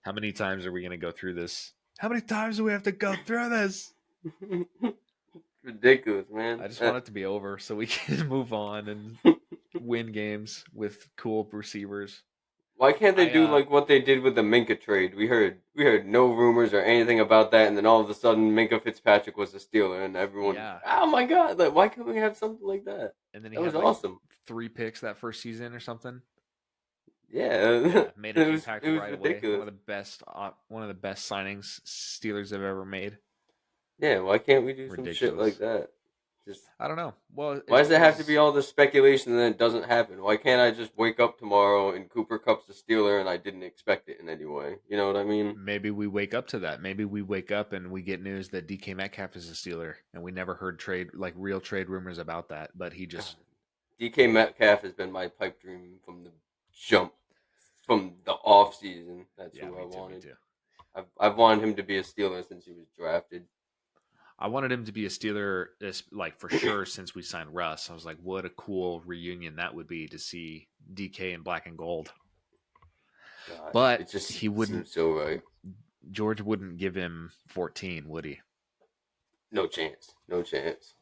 how many times are we going to go through this? How many times do we have to go through this? Ridiculous, man. I just want it to be over so we can move on and win games with cool receivers. Why can't they I do like what they did with the Minka trade? We heard no rumors or anything about that, and then all of a sudden Minka Fitzpatrick was a Steeler, and everyone, yeah, oh my god, like why can't we have something like that? and then he That was had like awesome. 3 picks that first season or something. Yeah, Yeah, made an it was impact it was right away. ridiculous. One of the best signings Steelers have ever made. Yeah, why can't we do some shit like Ridiculous. that? Just I don't know. Well, why it's does it have to be because all this speculation and then it doesn't happen? Why can't I just wake up tomorrow and Cooper Cup's a Steeler and I didn't expect it in any way? You know what I mean? maybe we wake up to that. Maybe we wake up and we get news that DK Metcalf is a Steeler, and we never heard real trade rumors about that. But he God, just DK Metcalf has been my pipe dream from the jump, from the off season. That's yeah, who I me wanted. too. I've wanted him to be a Steeler since he was drafted. I wanted him to be a Steeler, like for sure, since we signed Russ. I was like, what a cool reunion that would be to see DK in black and gold. God, But it just he wouldn't. seems so right. George wouldn't give him 14, would he? No chance. No chance.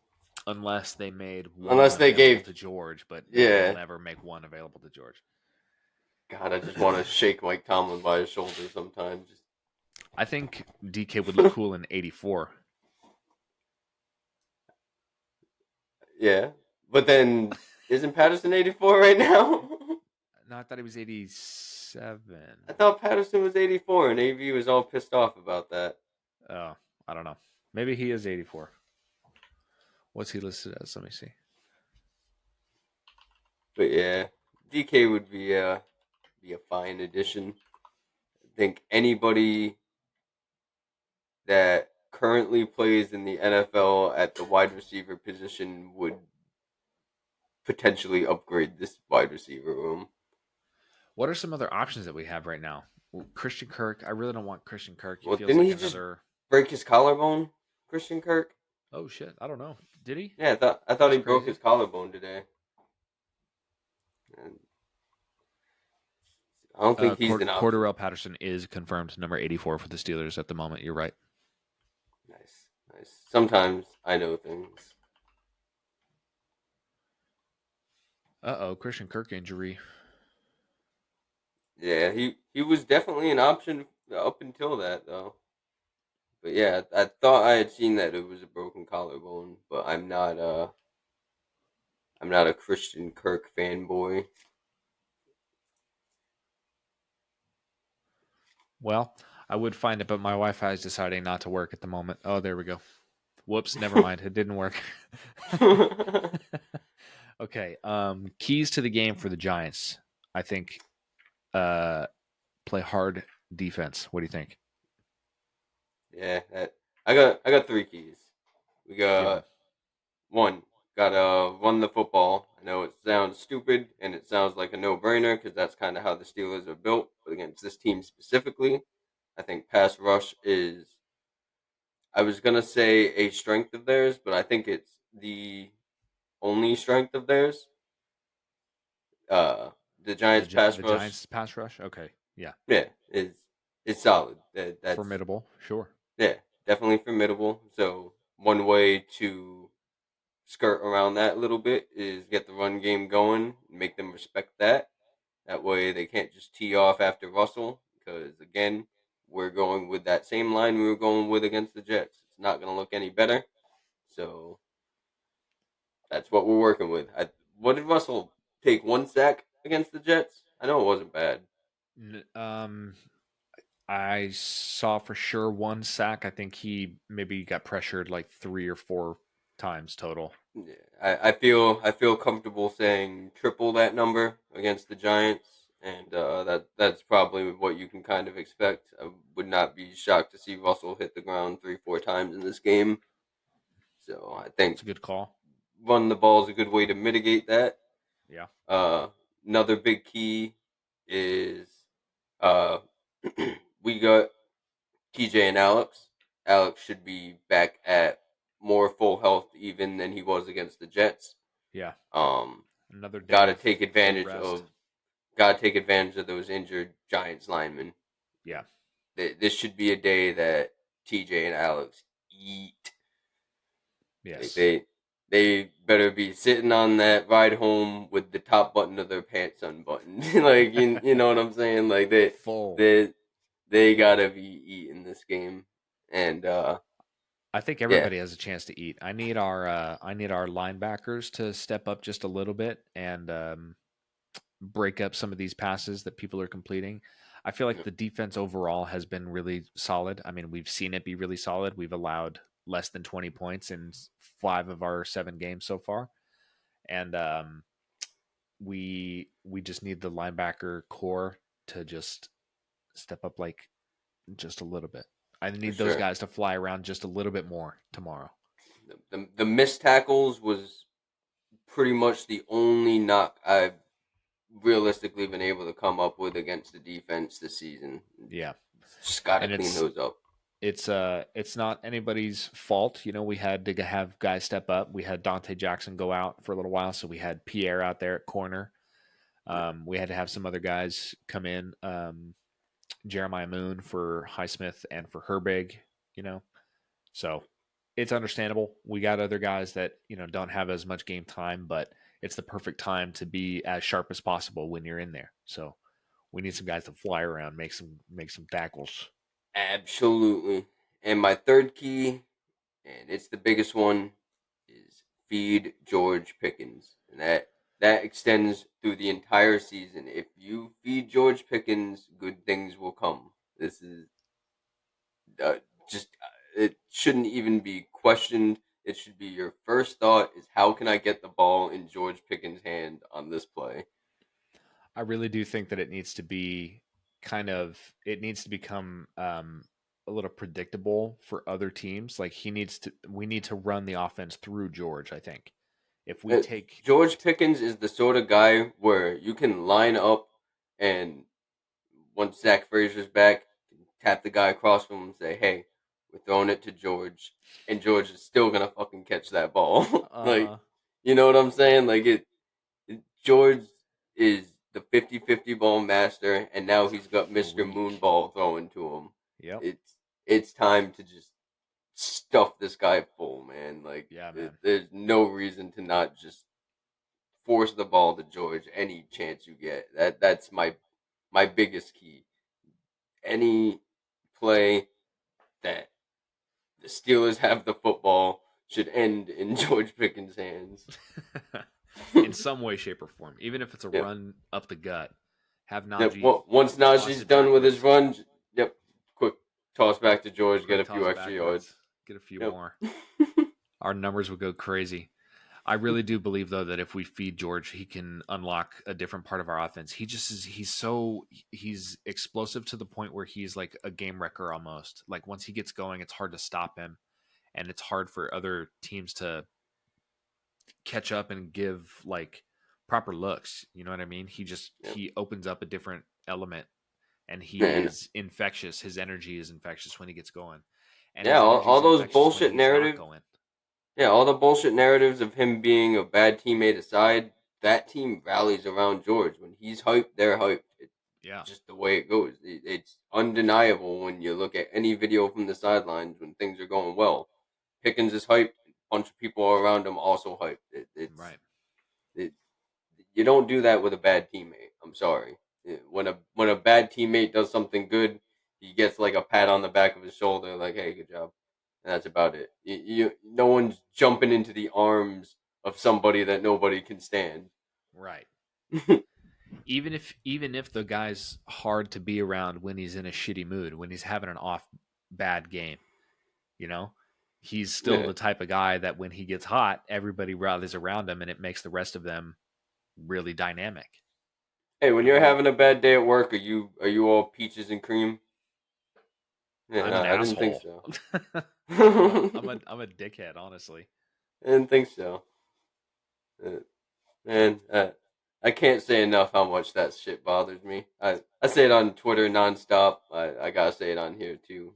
Unless they made one Unless they available gave, to George, but they'll yeah. never make one available to George. God, I just want to shake Mike Tomlin by his shoulder sometimes. Just, I think DK would look cool in 84. yeah, but then isn't Patterson 84 right now? No, I thought he was 87. I thought Patterson was 84, and AV was all pissed off about that. Oh, I don't know. Maybe he is 84. What's he listed as? Let me see. But yeah, DK would be a fine addition. I think anybody that currently plays in the NFL at the wide receiver position would potentially upgrade this wide receiver room. What are some other options that we have right now? Christian Kirk. I really don't want Christian Kirk. He Well, feels didn't like he just another. break his collarbone, Christian Kirk? Oh shit! I don't know. Did he? Yeah, I thought That's he broke crazy. his collarbone today. And I don't think he's an option. Cordarrelle Patterson is confirmed number 84 for the Steelers at the moment. You're right. Nice, nice. Sometimes I know things. Christian Kirk injury. Yeah, he was definitely an option up until that though. But yeah, I thought I had seen that it was a broken collarbone, but I'm not a Christian Kirk fanboy. Well, I would find it, but my Wi-Fi is deciding not to work at the moment. Oh, there we go. Whoops, never mind. It didn't work. Okay. Keys to the game for the Giants. I think play hard defense. What do you think? Yeah, I got three keys. We Give them. got one, gotta run the football. I know it sounds stupid and it sounds like a no brainer because that's kind of how the Steelers are built. But against this team specifically, I think pass rush is, I was gonna say a strength of theirs, but I think it's the only strength of theirs. Uh, the Giants pass The rush, Giants pass rush. Okay. Yeah. yeah, is solid. That's Formidable. Sure. yeah, definitely formidable. So one way to skirt around that a little bit is get the run game going, make them respect that. That way they can't just tee off after Russell because again, we're going with that same line we were going with against the Jets. It's not going to look any better. So that's what we're working with. What did Russell take, one sack against the Jets? I know it wasn't bad. Um, I saw for sure one sack. I think he maybe got pressured like 3 or 4 times total. Yeah, I feel comfortable saying triple that number against the Giants, and that's probably what you can kind of expect. I would not be shocked to see Russell hit the ground 3 4 times in this game. So I think It's a good call. run the ball is a good way to mitigate that. Yeah. Uh, Another big key is uh, we got TJ and Alex. Alex should be back at more full health even than he was against the Jets. Yeah. Um, Another day gotta of take full advantage rest. of gotta take advantage of those injured Giants linemen. Yeah. This should be a day that TJ and Alex eat. Like Yes. they better be sitting on that ride home with the top button of their pants unbuttoned. Like you know what I'm saying? Like Full. they they gotta be eating this game. And I think yeah, everybody has a chance to eat. I need our linebackers to step up just a little bit, and break up some of these passes that people are completing. I feel like Yeah, the defense overall has been really solid. I mean, we've seen it be really solid. We've allowed less than 20 points in 5 of our 7 games so far. And we just need the linebacker core to just step up like just a little bit. I for need those sure. guys to fly around just a little bit more tomorrow. The missed tackles was pretty much the only knock I've realistically been able to come up with against the defense this season. Yeah. Just got to And clean it's those up. it's not anybody's fault. You know, we had to have guys step up. We had Dante Jackson go out for a little while, so we had Pierre out there at corner. Yeah. We had to have some other guys come in. Jeremiah Moon for Highsmith and for Herbig, you know. So it's understandable. We got other guys that, don't have as much game time, but it's the perfect time to be as sharp as possible when you're in there. So we need some guys to fly around, make some tackles. Absolutely. And my third key, and it's the biggest one, is feed George Pickens, and that extends through the entire season. If you feed George Pickens, good things will come. This is uh, just it shouldn't even be questioned. It should be your first thought is how can I get the ball in George Pickens' hand on this play? I really do think that it needs to become a little predictable for other teams. Like we need to run the offense through George. I think if we Uh, take, George Pickens is the sort of guy where you can line up and once Zach Frazier's back, tap the guy across from him and say, "Hey, we're throwing it to George," and George is still gonna fucking catch that ball. Like, uh you know what I'm saying? Like George is the 50-50 ball master, and now he's a he's got Mr. freak. Moonball throwing to him. Yep. It's time to just stuff this guy full, man. Like, Yeah, man. there's no reason to not just force the ball to George any chance you get. That's my biggest key. Any play that the Steelers have the football should end in George Pickens' hands. In some way, shape, or form, even if it's a Yep. run up the gut, have Yep. Najee Once toss Najee's it done with his backwards. run, yep. Quick toss back to George, get Quick a few toss extra yards. backwards. Get a few Yep. more. Our numbers would go crazy. I really do believe though that if we feed George, he can unlock a different part of our offense. He just is he's explosive to the point where he's like a game wrecker almost. Like once he gets going, it's hard to stop him and it's hard for other teams to catch up and give like proper looks. You know what I mean? Yep. He opens up a different element and he And is infectious. His energy is infectious when he gets going. And yeah, his energy all is those infectious when bullshit he's not narratives. going. Yeah, all the bullshit narratives of him being a bad teammate aside, that team rallies around George. When he's hyped, they're hyped. It's Yeah. just the way it goes. It's undeniable when you look at any video from the sidelines when things are going well. Pickens is hyped. A bunch of people around him also hyped. Right. It, you don't do that with a bad teammate. I'm sorry. When a bad teammate does something good, he gets like a pat on the back of his shoulder, like "Hey, good job," and that's about it. No one's jumping into the arms of somebody that nobody can stand. Right. Even if the guy's hard to be around when he's in a shitty mood, when he's having an off bad game, you know, he's still Yeah. the type of guy that when he gets hot, everybody rallies around him and it makes the rest of them really dynamic. Hey, You when know, you're having a bad day at work, are you all peaches and cream? Yeah, I'm an no, I didn't think asshole. so. I'm a dickhead, honestly. I didn't think so. Uh, Man, I can't say enough how much that shit bothers me. I say it on Twitter nonstop. I gotta say it on here too.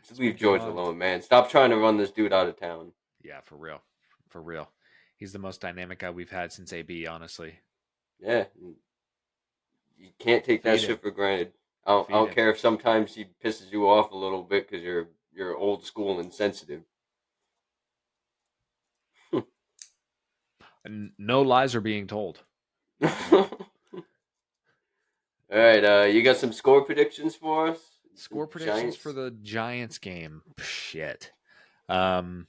Just leave Speaking George of, alone, man. Stop trying to run this dude out of town. yeah, for real. For real. He's the most dynamic guy we've had since AB, honestly. Yeah, you can't take that Feed shit him. for granted. I Feed don't him. care if sometimes he pisses you off a little bit because you're old school and sensitive. And no lies are being told. All right, you got some score predictions for us? The Score predictions for Giants. the Giants game. Shit. Um,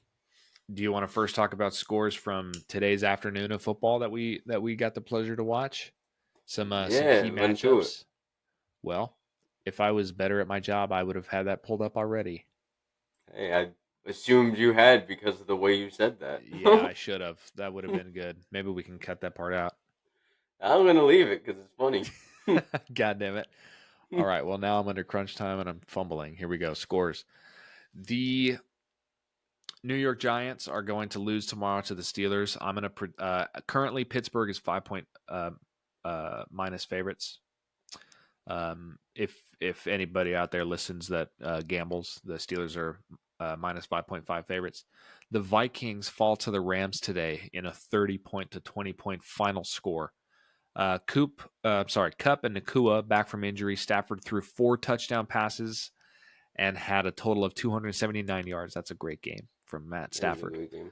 Do you want to first talk about scores from today's afternoon of football that we got the pleasure to watch? Some Yeah, key run through it. matchups. Well, if I was better at my job, I would have had that pulled up already. Hey, I assumed you had because of the way you said that. Yeah, I should have. That would have been good. Maybe we can cut that part out. I'm gonna leave it because it's funny. God damn it. All right. Well, now I'm under crunch time and I'm fumbling. Here we go. Scores. The New York Giants are going to lose tomorrow to the Steelers. I'm going to currently Pittsburgh is 5 point minus favorites. If anybody out there listens that gambles, the Steelers are minus 5.5 favorites. The Vikings fall to the Rams today in a 30 to 20 final score. Cup and Nakua back from injury. Stafford threw 4 touchdown passes and had a total of 279 yards. That's a great game from Matt It was a Stafford. great game.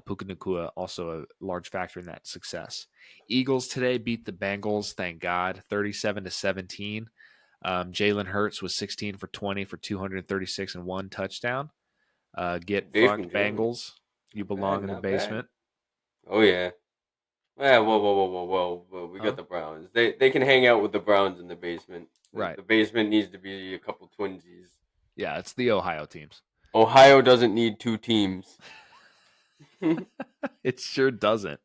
Puka Nakua also a large factor in that success. Eagles today beat the Bengals, thank God, 37-17. Jalen Hurts was 16 for 20 for 236 and 1 touchdown. Get fucked, Basement Jalen. Bengals. You Not bad, belong in the not bad. basement. Oh yeah. Yeah, whoa, Oh, whoa, whoa, whoa, whoa, whoa. We got huh? the Browns. They can hang out with the Browns in the basement. The, Right. the basement needs to be a couple twinsies. Yeah, it's the Ohio teams. Ohio doesn't need 2 teams. It sure doesn't.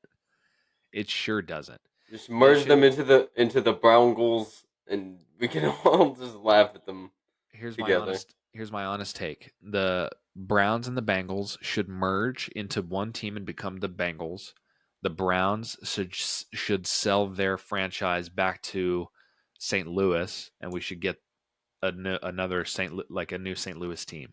It sure doesn't. Just They merge them should. into the Brown goals, and we can all just laugh at them together. Here's my honest take. The Browns and the Bengals should merge into one team and become the Bengals. The Browns should sell their franchise back to St. Louis, and we should get another a new St. Louis team,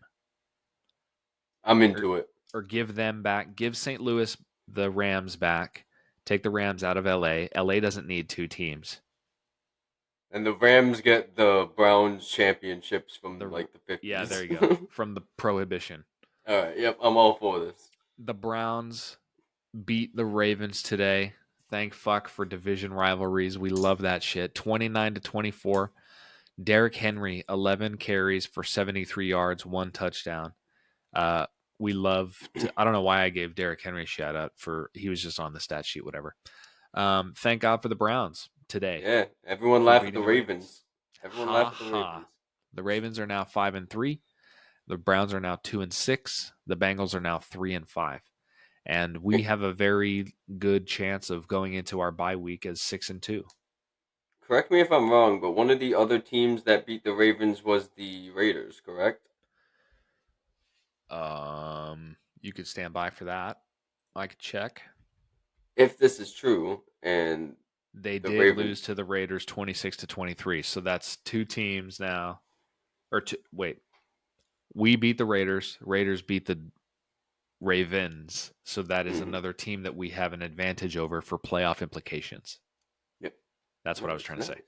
I'm or into it. give them back. Give St. Louis the Rams back. Take the Rams out of L.A. L.A. doesn't need 2 teams. And the Rams get the Browns championships from The like the Yeah, there 50s. you go. From the prohibition. All right, yep, I'm all for this. The Browns beat the Ravens today. Thank fuck for division rivalries. We love that shit. 29-24. Derrick Henry, 11 carries for 73 yards, 1 touchdown. Uh, we love to, I don't know why I gave Derrick Henry a shout out for, he was just on the stat sheet, whatever. Thank God for the Browns today Yeah, everyone for laugh at beating the the Ravens. Ravens. Everyone Ha laugh at the ha. Ravens. The Ravens are now 5-3. The Browns are now 2-6. The Bengals are now 3-5. And we have a very good chance of going into our bye week as 6-2. Correct me if I'm wrong, but one of the other teams that beat the Ravens was the Raiders, correct? You could stand by for that. I could check. If this is true, and They the did Ravens, lose to the Raiders 26-23. So that's 2 teams now. Wait. We beat the Raiders. Raiders beat the Ravens. So that is mhm. another team that we have an advantage over for playoff implications. Yep, That's what I was nice, trying to say. nice.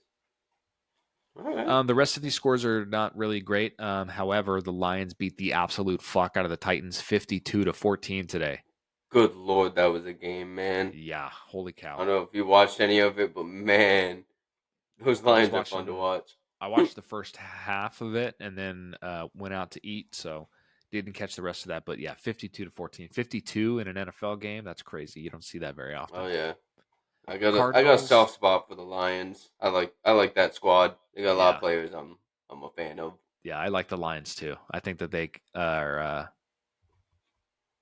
All right, The rest of these scores are not really great. However, the Lions beat the absolute fuck out of the Titans 52-14 today. good lord, that was a game, man. Yeah, holy I cow. don't know if you watched any of it, but man, those I was Lions are fun to watching watch. I watched the first half of it and then went out to eat, so didn't catch the rest of that. But yeah, 52-14. 52 in an NFL game, that's crazy. You don't see that very Oh often. yeah, I got a Cardinals, soft spot for the Lions. I like that squad. They got a lot of yeah. players I'm a fan of. Yeah, I like the Lions too. I think that they are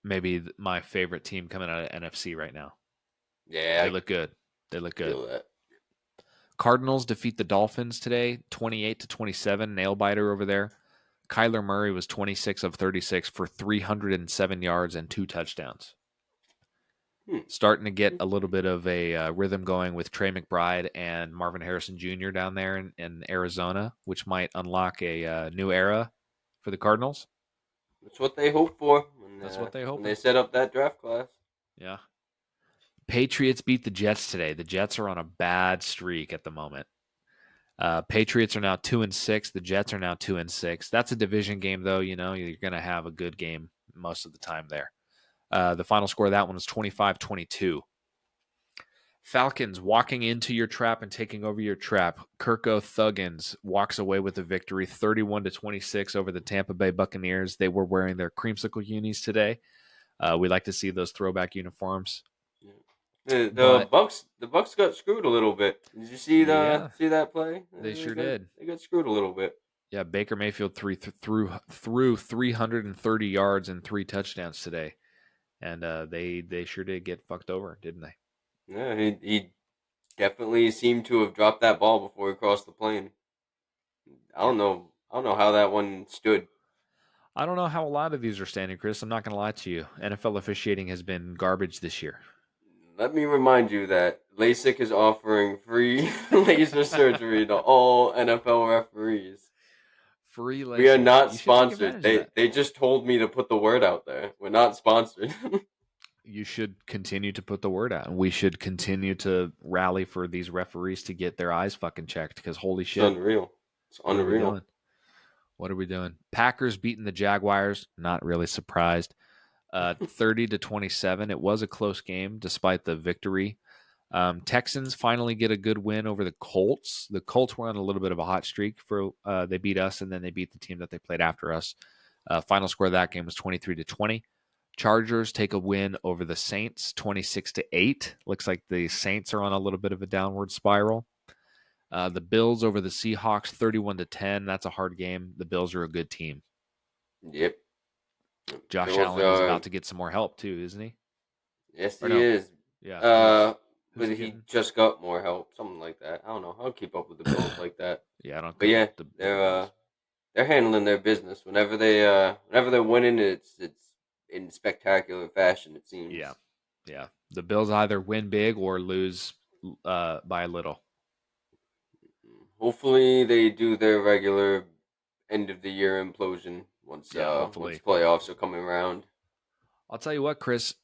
maybe my favorite team coming out of NFC right now. Yeah, They I look good. They look good. feel that. Cardinals defeat the Dolphins today, 28-27, nail biter over there. Kyler Murray was 26 of 36 for 307 yards and 2 touchdowns. Hmm. Starting to get a little bit of a rhythm going with Trey McBride and Marvin Harrison Jr. down there in Arizona, which might unlock a new era for the Cardinals. That's what they hope for That's what they're when they hoping. set up that draft class. Yeah. Patriots beat the Jets today. The Jets are on a bad streak at the moment. Patriots are now 2-6. The Jets are now 2-6. That's a division game, though. You know, you're going to have a good game most of the time there. The final score of that one was 25-22. Falcons walking into your trap and taking over your trap. Kirko Thuggins walks away with a victory 31-26 over the Tampa Bay Buccaneers. They were wearing their creamsicle unis today. We like to see those throwback uniforms. Yeah. The But Bucks got screwed a little bit. Did you yeah, see that play? they sure did. They got screwed a little bit. Yeah, Baker Mayfield threw 330 yards and 3 touchdowns today, and they sure did get fucked over, didn't they? Yeah, he definitely seemed to have dropped that ball before he crossed the plane. Yeah. I don't know how that one stood. I don't know how a lot of these are standing, Chris. I'm not going to lie to you. NFL officiating has been garbage this year. Let me remind you that LASIK is offering free laser surgery to all NFL referees. Free We are LASIK. not You should take sponsored. advantage of that. They just told me to put the word out there. We're not sponsored. You should continue to put the word out. And we should continue to rally for these referees to get their eyes fucking checked because holy It's shit, unreal. It's what are we unreal. doing? What are we doing? Packers beating the Jaguars. Not really surprised. 30-27. It was a close game despite the victory. Texans finally get a good win over the Colts. The Colts were on a little bit of a hot streak for they beat us and then they beat the team that they played after us. Final score of that game was 23-20. Chargers take a win over the Saints 26-8. Looks like the Saints are on a little bit of a downward spiral. The Bills over the Seahawks 31-10. That's a hard game. The Bills are a good team. Yep. Josh Bills Allen is are. about to get some more help too, isn't he? Yes, Or he no? is. Yeah. Uh, Who's but he he getting? just got more help, something like that. I don't know. I don't keep up with the Bills like that. Yeah, I don't But keep yeah, up with the Bills. they're handling their business. Whenever they're winning, it's in spectacular fashion. It Yeah. seems. Yeah. The Bills either win big or lose by a little. Hopefully, they do their regular end of the year implosion Yeah, once hopefully. playoffs are coming around. I'll tell you what, Chris.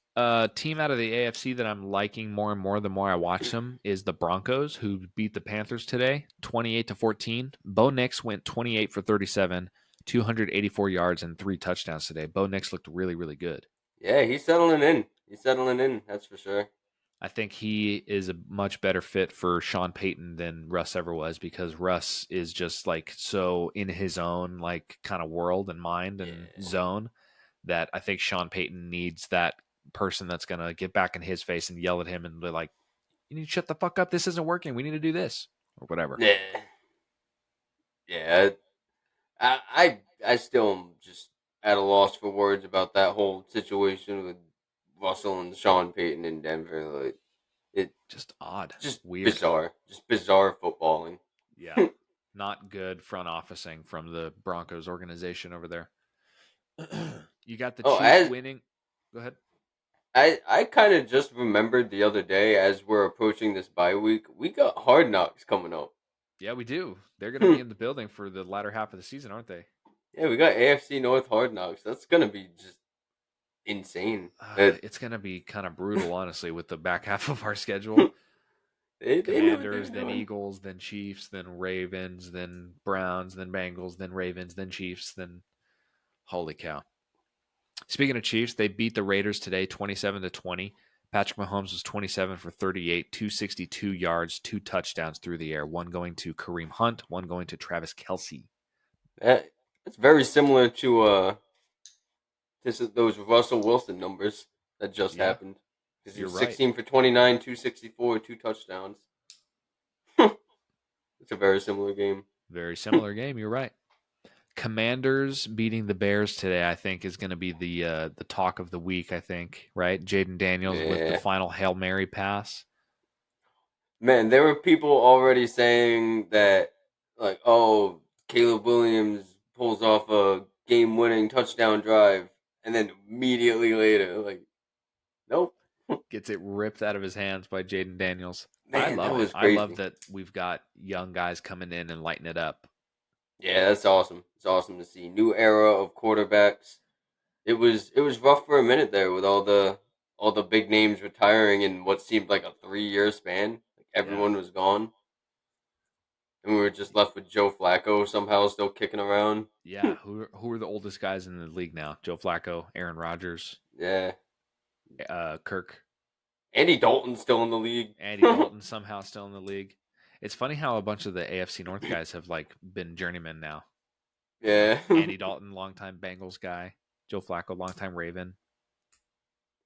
Team out of the AFC that I'm liking more and more the more I watch them is the Broncos, who beat the Panthers today, 28-14. Bo Nix went 28 for 37, 284 yards and 3 touchdowns today. Bo Nix looked really, really good. Yeah, he's settling in. He's settling in. That's for sure. I think he is a much better fit for Sean Payton than Russ ever was because Russ is just like so in his own like kind of world and mind and Yeah. zone that I think Sean Payton needs that person that's going to get back in his face and yell at him and be like, you need to shut the fuck up. This isn't working. We need to do this or whatever. Yeah. Yeah. I still am just at a loss for words about that whole situation with Russell and Sean Payton in Denver. Like it Just odd, just weird. bizarre. Just bizarre footballing. Yeah. Not good front officing from the Broncos organization over there. You got the Oh, Chiefs winning. Go ahead. I kind of just remembered the other day as we're approaching this bye week, we got Hard Knocks coming up. Yeah, we do. They're going to be in the building for the latter half of the season, aren't they? Yeah, we got AFC North Hard Knocks. That's gonna be just insane. That It's going to be kind of brutal, honestly, with the back half of our schedule. they knew what they were Commanders, then doing. Eagles, then Chiefs, then Ravens, then Browns, then Bengals, then Ravens, then Chiefs, then holy cow. Speaking of Chiefs, they beat the Raiders today 27-20. Patrick Mahomes was 27 for 38, 262 yards, 2 touchdowns through the air, one going to Kareem Hunt, one going to Travis Kelce. That's very similar to those Russell Wilson numbers that just Yeah, happened. Because he you're was right. 16 for 29, 264, 2 touchdowns. It's a very similar game. Very similar game. You're right. Commanders beating the Bears today, I think, is going to be the talk of the week. I think, right? Jaden Daniels with the Yeah. final Hail Mary pass. Man, there were people already saying that, like, oh, Caleb Williams pulls off a game winning touchdown drive. And then immediately later, like, nope. Gets it ripped out of his hands by Jaden Daniels. I Man, that love it. was I love crazy. that we've got young guys coming in and lighting it up. Yeah, that's awesome. It's awesome to see. New era of quarterbacks. It was rough for a minute there with all the big names retiring in what seemed like a 3 year span. Like Yeah, everyone was gone, and we were just left with Joe Flacco somehow still kicking around. yeah. Who are the oldest guys in the league now? Joe Flacco, Aaron Rodgers, Yeah, Kirk, Andy Dalton's still in the league. Andy Dalton somehow still in the league. It's funny how a bunch of the AFC North guys have like been journeymen now. Like Yeah, Andy Dalton, longtime Bengals guy. Joe Flacco, longtime Raven.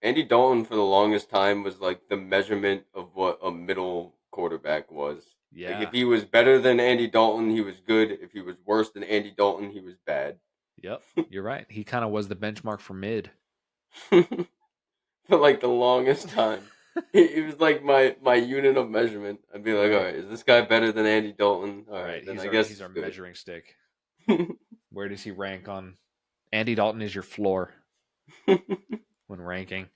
Andy Dalton for the longest time was like the measurement of what a middle quarterback was. Like if Yeah. he was better than Andy Dalton, he was good. If he was worse than Andy Dalton, he was bad. Yep. You're right. He kind of was the benchmark for mid. For like the longest time. He was like my unit of measurement. I'd be like, all Right. right, is this guy better than Andy Dalton? All Right. right, then He's I our guess he's he's our good. measuring stick. Where does he rank on Andy Dalton is your floor when ranking.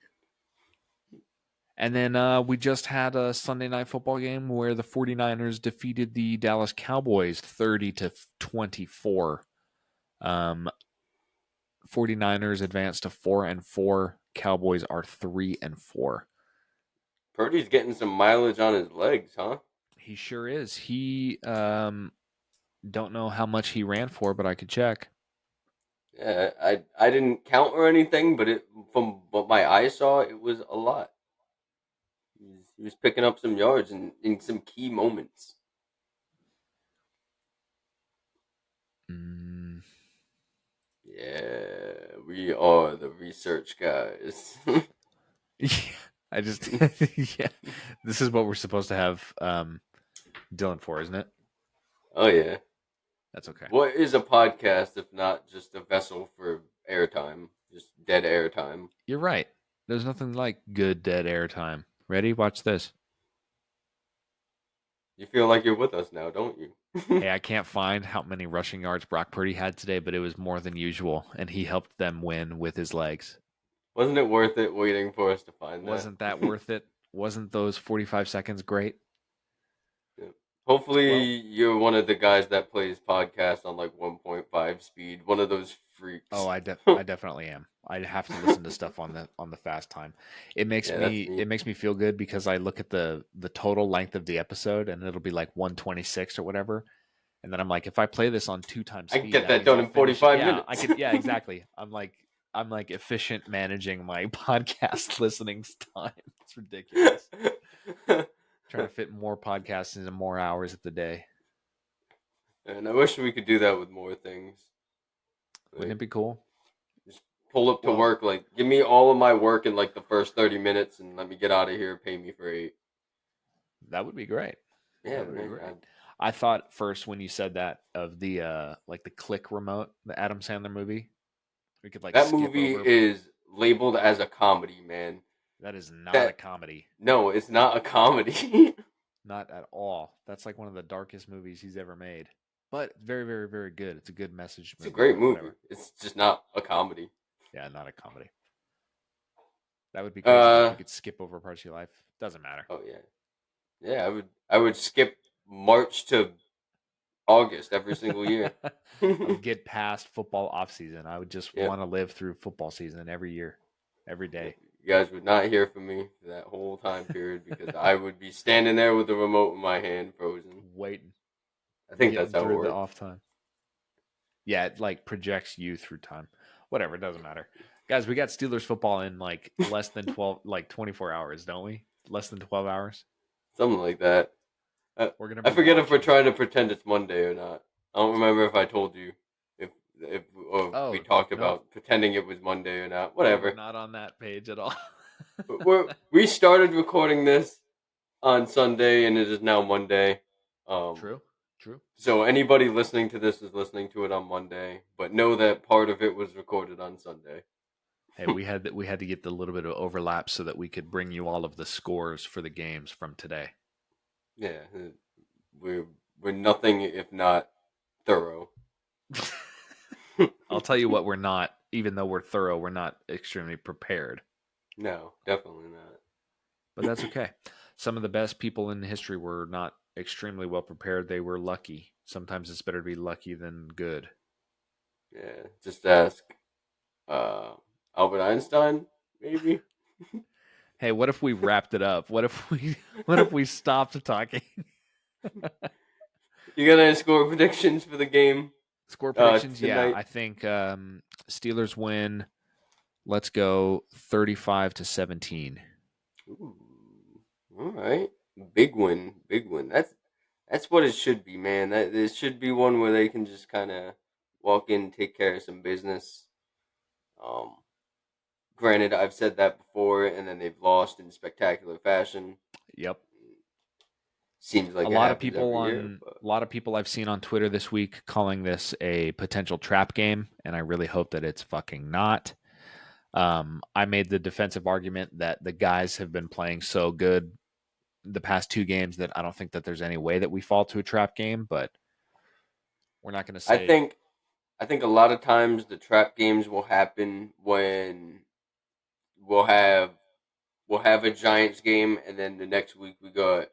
And then we just had a Sunday night football game where the 49ers defeated the Dallas Cowboys 30-24. 49ers advanced to 4-4. Cowboys are 3-4. Purdy's getting some mileage on his legs, huh? He sure is. He don't know how much he ran for, but I could check. Yeah, I didn't count or anything, but it from what my eyes saw, it was a lot. He was picking up some yards in some key moments. Mm. Yeah, we are the research guys. Yeah, I just yeah. This is what we're supposed to have Dylan for, isn't it? Oh yeah. That's okay. What is a podcast if not just a vessel for airtime? Just dead airtime. You're right. There's nothing like good dead air time. Ready? Watch this. You feel like you're with us now, don't you? Hey, I can't find how many rushing yards Brock Purdy had today, but it was more than usual, and he helped them win with his legs. Wasn't it worth it waiting for us to find that? Wasn't that worth it? Wasn't those 45 seconds great? Yeah. Hopefully, Well, you're one of the guys that plays podcasts on like 1.5 speed. One of those oh, freaks. I definitely am. I have to listen to stuff on the fast time. Yeah, that's me. It makes me feel good because I look at the total length of the episode and it'll be like 126 or whatever. And then I'm like, if I play this on 2 times I can speed, get that that means done I'll in finish it. 45 Yeah, I minutes. could. Yeah, exactly. I'm like efficient managing my podcast listening time. It's ridiculous. Trying to fit more podcasts into more hours of the day. And I wish we could do that with more things. Wouldn't Like, it be cool? just pull up to Well, work. Like, give me all of my work in like the first 30 minutes and let me get out of here. Pay me for 8. that would be great. Yeah, That would be man. great. I thought first when you said that of the like the click remote, the Adam Sandler movie. We could like That skip movie over. is labeled as a comedy, man. That is not a That comedy. No, it's not a comedy. Not at all. That's like one of the darkest movies he's ever made. But very, very, very good. It's a good message It's a movie, great but movie. whatever. It's just not a comedy. Yeah, not a comedy. That would be crazy though if Uh you could skip over parts of your life. Doesn't matter. oh yeah. Yeah, I would skip March to August every single year. I would get past football off season. I would just Yeah. want to live through football season every year, every Yep. day. You guys would not hear from me for that whole time period because I would be standing there with the remote in my hand frozen. Waiting, I think that's getting how it through the works. off time. Yeah, it like projects you through time. Whatever, it doesn't matter. Guys, we got Steelers football in like less than 12 like 24 hours, don't we? Less than 12 hours. Something like that. We're going to I be forget if we're watching. trying to pretend it's Monday or not. I don't remember if I told you if or we Oh, talked no. about pretending it was Monday or not. We were Whatever. not on that page at all. We started recording this on Sunday and it is now Monday. Um, True. True. so anybody listening to this is listening to it on Monday, but know that part of it was recorded on Sunday. Hey, we had to get the little bit of overlap so that we could bring you all of the scores for the games from today. Yeah, we're we're nothing if not thorough. I'll tell you what we're not, even though we're thorough, we're not extremely prepared. No, definitely But that's okay. Some of the best people in history were not extremely well prepared. They were lucky. Sometimes it's better to be lucky than good. Yeah, just ask uh, Albert Einstein, maybe. Hey, what if we wrapped it up? What if we stopped talking? You got any score predictions for the game Score predictions? Yeah, tonight? I think Steelers win. Let's go 35-17. Ooh, all right, big win, big win. That's what it should be, man. That it should be one where they can just kind of walk in, take care of some business. Um, Granted, I've said that before, and then they've lost in spectacular fashion. Yep. Seems A like it lot of happens people every year, on but a lot of people I've seen on Twitter this week calling this a potential trap game, and I really hope that it's fucking not. I made the defensive argument that the guys have been playing so good the past two games that I don't think that there's any way that we fall to a trap game, but we're not going to I say, think I think a lot of times the trap games will happen when we'll have we'll have a Giants game, and then the next week we got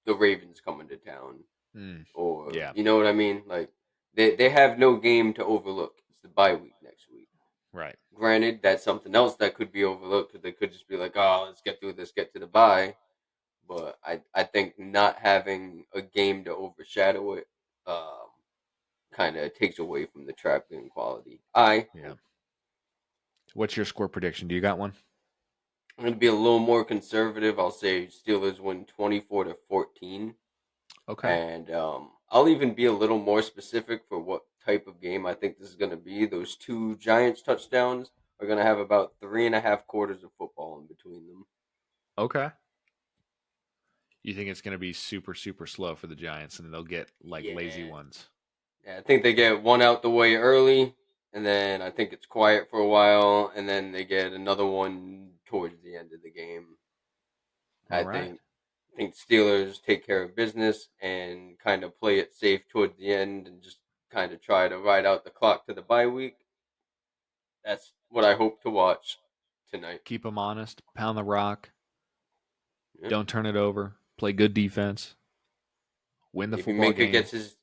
the Ravens coming to town, mm, or yeah, you know what I mean? Like they have no game to overlook. It's the bye week next week. right. Granted, that's something else that could be overlooked because they could just be like, "Oh, let's get through this, get to the bye." But I think not having a game to overshadow it kind of takes away from the trap game quality. I Yeah. hope. What's your score prediction? Do you got one? I'm going to be a little more conservative. I'll say Steelers win 24-14. Okay. And I'll even be a little more specific for what type of game I think this is going to be. Those two Giants touchdowns are going to have about 3.5 quarters of football in between them. Okay. You think it's going to be super, super slow for the Giants and they'll get like lazy Yeah. ones? Yeah, I think they get one out the way early, and then I think it's quiet for a while, and then they get another one towards the end of the game. All I right. think I think Steelers take care of business and kind of play it safe towards the end and just kind of try to ride out the clock to the bye week. That's what I hope to watch tonight. Keep them honest, pound the rock, Yeah. don't turn it over, play good defense, win the Maybe football Minka game. gets his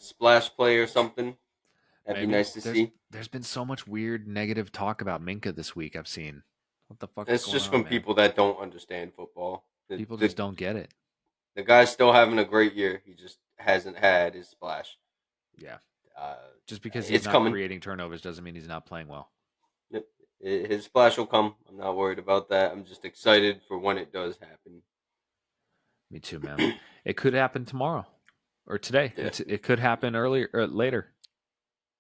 splash play or something. That'd be Maybe nice to there's see. there's been so much weird negative talk about Minka this week I've seen. What the fuck is It's going just on, from man? people that don't understand football. The People just the, don't get it. the guy's still having a great year. He just hasn't had his splash. Yeah. Uh, Just because he's it's not coming. creating turnovers doesn't mean he's not playing well. Yep. His splash will come. I'm not worried about that. I'm just excited for when it does happen. Me too, man. It could happen tomorrow or today. Yeah. It could happen earlier or later.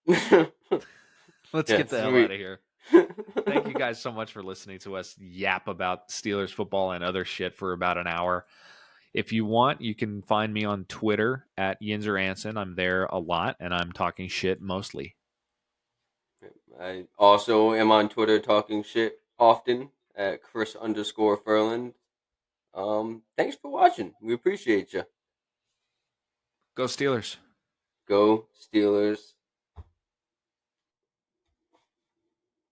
Let's Yeah, get the hell out sweet. of here. Thank you guys so much for listening to us yap about Steelers football and other shit for about an hour. If you want, you can find me on Twitter at Yinzer Anson. I'm there a lot and I'm talking shit mostly. I also am on Twitter talking shit often at Chris_Furland. Thanks for watching. We appreciate you. Go Steelers. Go Steelers.